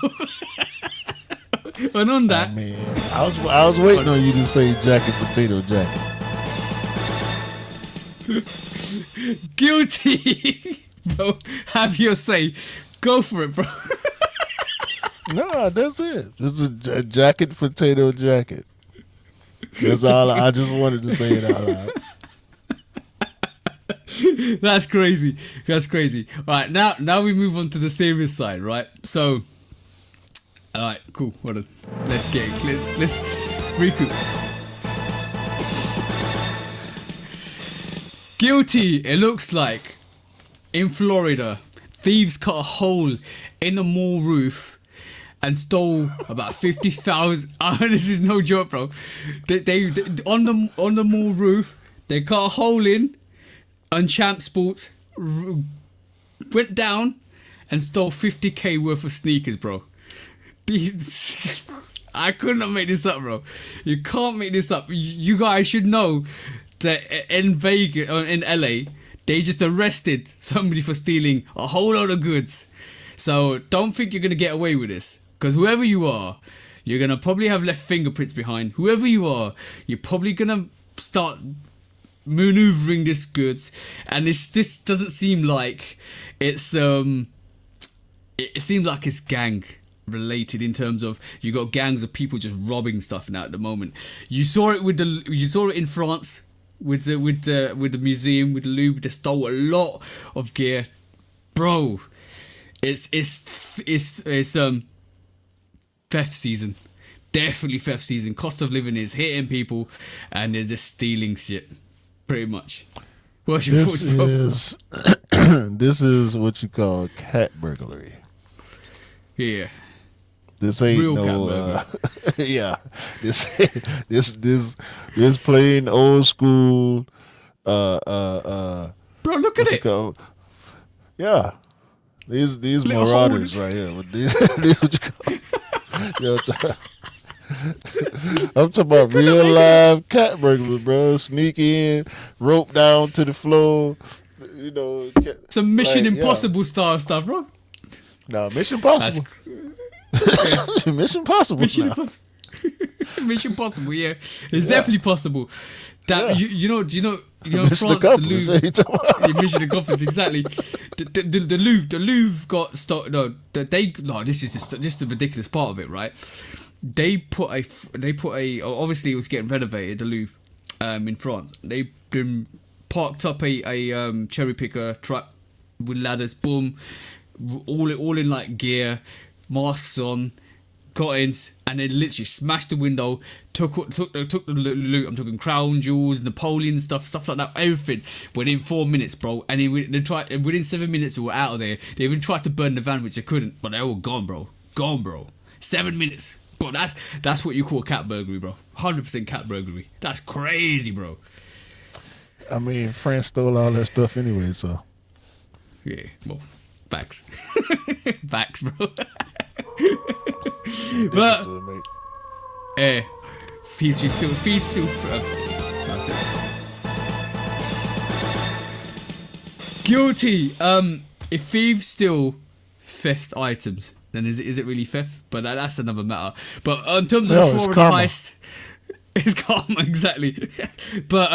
And on that, I mean, I was waiting on you to say jacket potato jacket. Guilty. Bro, have your say. Go for it, bro. No, that's it. It's a jacket potato jacket. That's all. I just wanted to say it out loud. That's crazy. That's crazy. All right, now we move on to the serious side, right? So, all right, cool. Hold on. Let's recoup. Guilty. It looks like in Florida, thieves cut a hole in the mall roof and stole about 50,000. This is no joke, bro. They on the mall roof, they cut a hole in. And Champ Sports went down and stole 50k worth of sneakers, bro. I could not make this up, bro. You can't make this up. You guys should know that in Vegas or in LA, they just arrested somebody for stealing a whole lot of goods. So don't think you're gonna get away with this, because whoever you are, you're gonna probably have left fingerprints behind. Whoever you are, you're probably gonna start maneuvering this goods, and this doesn't seem like it's it seems like it's gang related in terms of you got gangs of people just robbing stuff now at the moment. You saw it in France with the museum with the Louvre. They stole a lot of gear, bro. It's theft season. Definitely theft season. Cost of living is hitting people, and they're just stealing shit. Pretty much. What's your thoughts, bro? This is what you call cat burglary. Yeah. This ain't real no cat burglary. yeah. This plain old school Bro, look at it. Yeah. These Little marauders hole. right here. These what you call I'm talking about real live cat burglars, bro. Sneak in, rope down to the floor, you know. Some Mission Impossible style stuff, bro. No, Mission Possible. Mission Possible. Mission now. Impossible. Mission Possible, yeah. It's definitely possible. That you know in France, the Louvre. Mission Accomplice, exactly. The Louvre got stopped. No, this is just the ridiculous part of it, right? They put a obviously it was getting renovated, the Louvre in France. They been parked up a cherry picker truck with ladders, boom, all in like gear, masks on, got in, and they literally smashed the window, took the loot. I'm talking crown jewels, Napoleon stuff like that, everything within 4 minutes, bro. And they tried within 7 minutes they were out of there. They even tried to burn the van, which they couldn't, but they were gone, bro. 7 minutes. Bro, that's what you call cat burglary, bro. 100% cat burglary. That's crazy, bro. I mean, France stole all that stuff anyway, so. Yeah, well, facts. Facts, bro. But, thieves still, that's it. Guilty. If thieves steal theft items, then is it really theft? But that's another matter. But in terms of the Florida heist, it's karma, exactly. But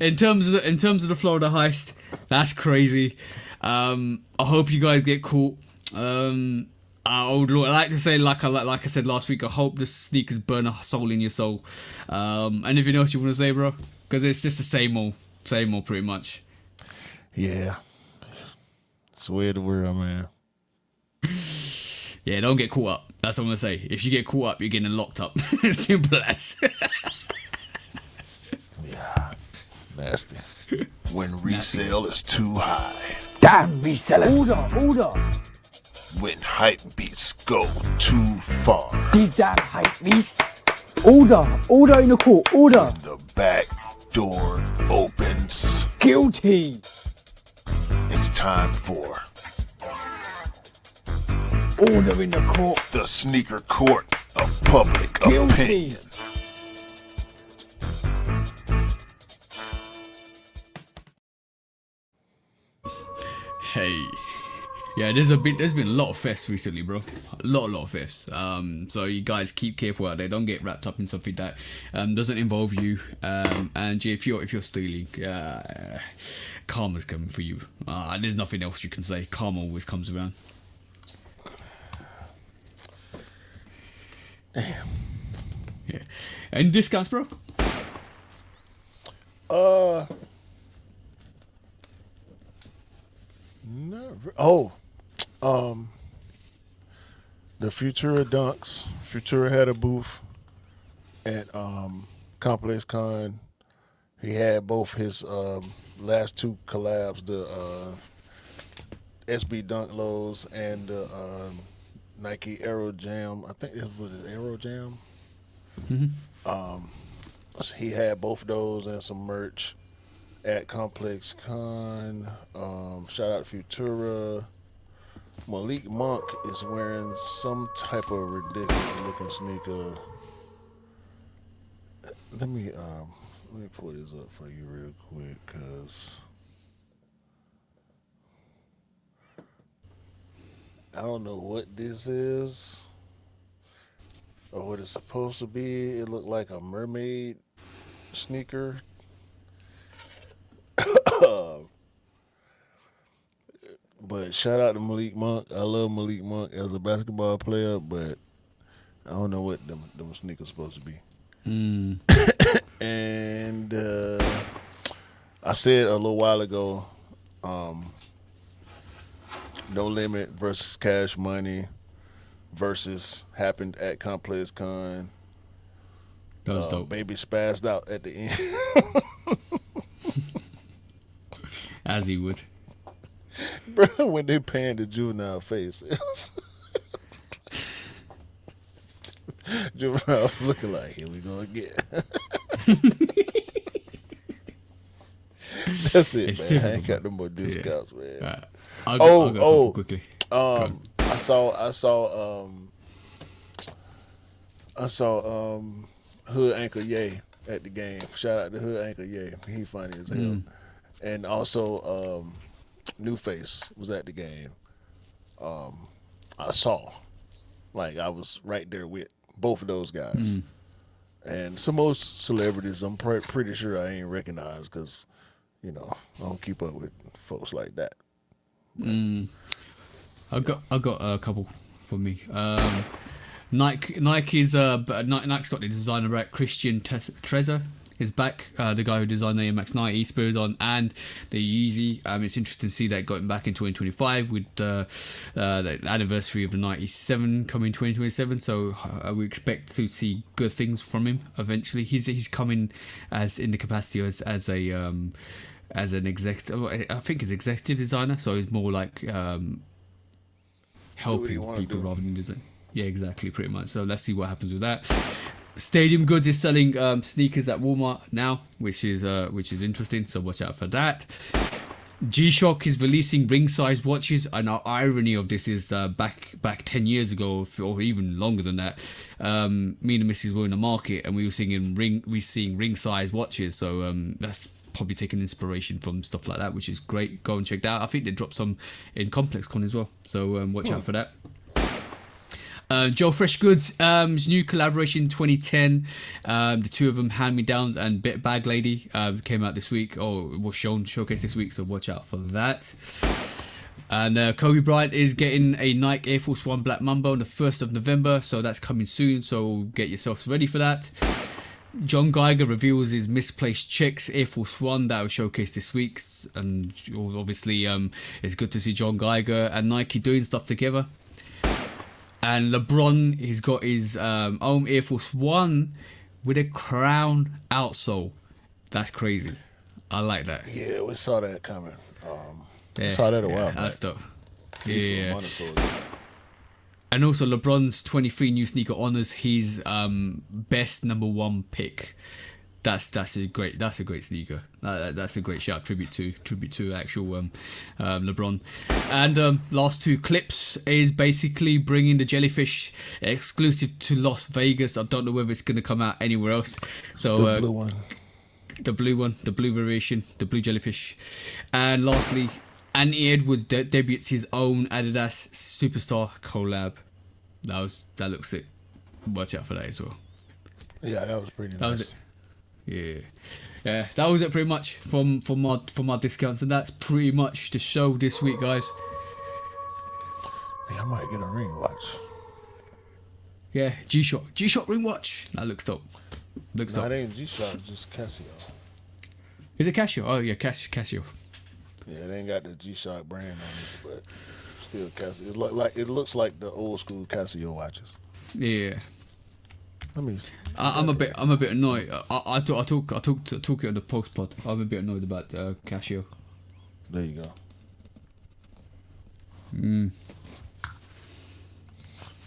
in terms of the Florida heist, that's crazy. I hope you guys get caught. I Oh Lord, I like to say, like I said last week, I hope the sneakers burn a soul in your soul. Anything else you want to say, bro? Because it's just the same old, pretty much. Yeah. It's the way of the world, man. Yeah, don't get caught up. That's what I'm gonna say. If you get caught up, you're getting locked up. Simple as. Yeah. Nasty. When resale is too high. Damn resellers. Order. When hype beats go too far. These damn hype beasts. Order in the court. Order. The back door opens. Guilty. It's time for Order in the court. the sneaker court of public Guilty. opinion. Hey. Yeah, there's been a lot of fests recently, bro. A lot of fests. So you guys keep careful out there. Don't get wrapped up in something that doesn't involve you. And yeah, if you're stealing, karma's coming for you. There's nothing else you can say. Karma always comes around. Damn. Yeah. Any discounts, bro? The Futura Dunks. Futura had a booth at ComplexCon. He had both his last two collabs, the SB Dunk Lows and the Nike Aero Jam. I think it was the Aero Jam. So he had both those and some merch at ComplexCon. Shout out to Futura. Malik Monk is wearing some type of ridiculous looking sneaker. Let me pull this up for you real quick, cause I don't know what this is or what it's supposed to be. It looked like a mermaid sneaker. But shout out to Malik Monk. I love Malik Monk as a basketball player, but I don't know what them sneakers supposed to be. And I said a little while ago, No Limit versus Cash Money versus happened at ComplexCon. That was dope. Baby spazzed out at the end. As he would. Bro, when they panned the Juvenile face, it was Juvenile was looking like, here we go again. That's it, It's man. typical, I ain't got no more discounts, man. Right. I'll go a couple quickly. I saw Hood Anchor Ye at the game. Shout out to Hood Anchor Ye. He funny as hell. And also New Face was at the game. I saw, like, I was right there with both of those guys. And some most celebrities I'm pretty sure I ain't recognized because, you know, I don't keep up with folks like that. I got a couple for me. Nike's got the designer back. Christian Trezor is back. The guy who designed the Air Max 90 Spirit on and the Yeezy. It's interesting to see that going back in 2025 with the anniversary of the 97 coming 2027. So we expect to see good things from him eventually. He's coming as in the capacity as an executive. I think he's executive designer. So he's more like helping people rather than design. Yeah, exactly, pretty much. So let's see what happens with that. Stadium Goods is selling sneakers at Walmart now, which is interesting. So watch out for that. G-Shock is releasing ring-sized watches, and our irony of this is back 10 years ago, or even longer than that. Me and the missus were in the market, and we were seeing ring-sized watches. So that's probably taking inspiration from stuff like that, which is great. Go and check that out. I think they dropped some in ComplexCon as well. So watch out for that. Joe Fresh Goods, new collaboration 2010. The two of them, Hand Me Downs and Bag Lady, came out this week, or was showcased this week. So watch out for that. And Kobe Bryant is getting a Nike Air Force One Black Mamba on the 1st of November, so that's coming soon, so get yourselves ready for that. John Geiger reveals his misplaced checks Air Force One that was showcased this week, and obviously it's good to see John Geiger and Nike doing stuff together. And LeBron, he's got his own Air Force One with a crown outsole. That's crazy. I like that. Yeah, we saw that coming. Saw that a while back. That's dope. Yeah. And also LeBron's 23 new sneaker honors his best number 1 pick. That's a great sneaker. That's a great shout. Tribute to actual LeBron. And last 2 clips is basically bringing the jellyfish exclusive to Las Vegas. I don't know whether it's gonna come out anywhere else. So the blue one. The blue variation, the blue jellyfish. And lastly, Anthony Edwards debuts his own Adidas Superstar collab. That looks sick. Watch out for that as well. Yeah, that was pretty nice. That was it. Yeah, that was it pretty much from our discounts, and that's pretty much the show this week, guys. Yeah, I might get a ring watch. Yeah, G-Shock ring watch. That looks dope. Looks dope. It ain't G-Shock, just Casio. Is it Casio? Oh yeah, Casio. Yeah, they ain't got the G-Shock brand on it, but still Casio. It looks like the old school Casio watches. Yeah. I mean, I'm a bit annoyed. I talk it on the post pod. I'm a bit annoyed about Casio. There you go.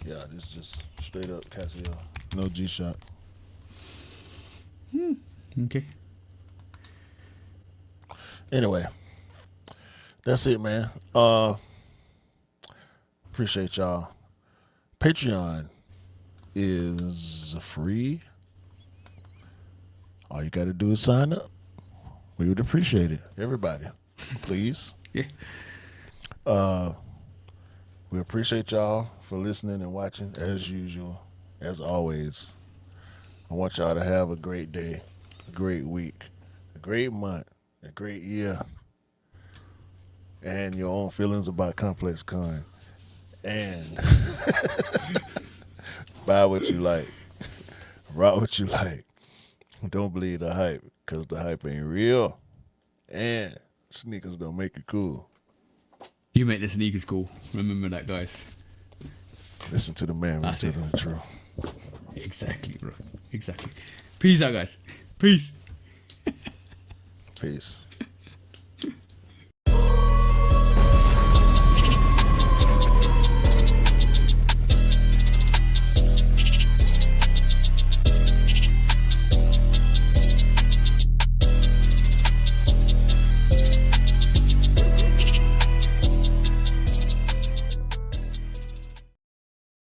Yeah, this is just straight up Casio. No G-Shock. Okay. Anyway, that's it, man. Appreciate y'all. Patreon is free. All you got to do is sign up. We would appreciate it. Everybody, please. Yeah. We appreciate y'all for listening and watching as usual, as always. I want y'all to have a great day, a great week, a great month, a great year, and your own feelings about ComplexCon. And buy what you like, rock what you like. Don't believe the hype, because the hype ain't real. And sneakers don't make it cool. You make the sneakers cool. Remember that, guys. Listen to the man. That's Listen to the truth. Exactly, bro. Exactly. Peace out, guys. Peace. Peace.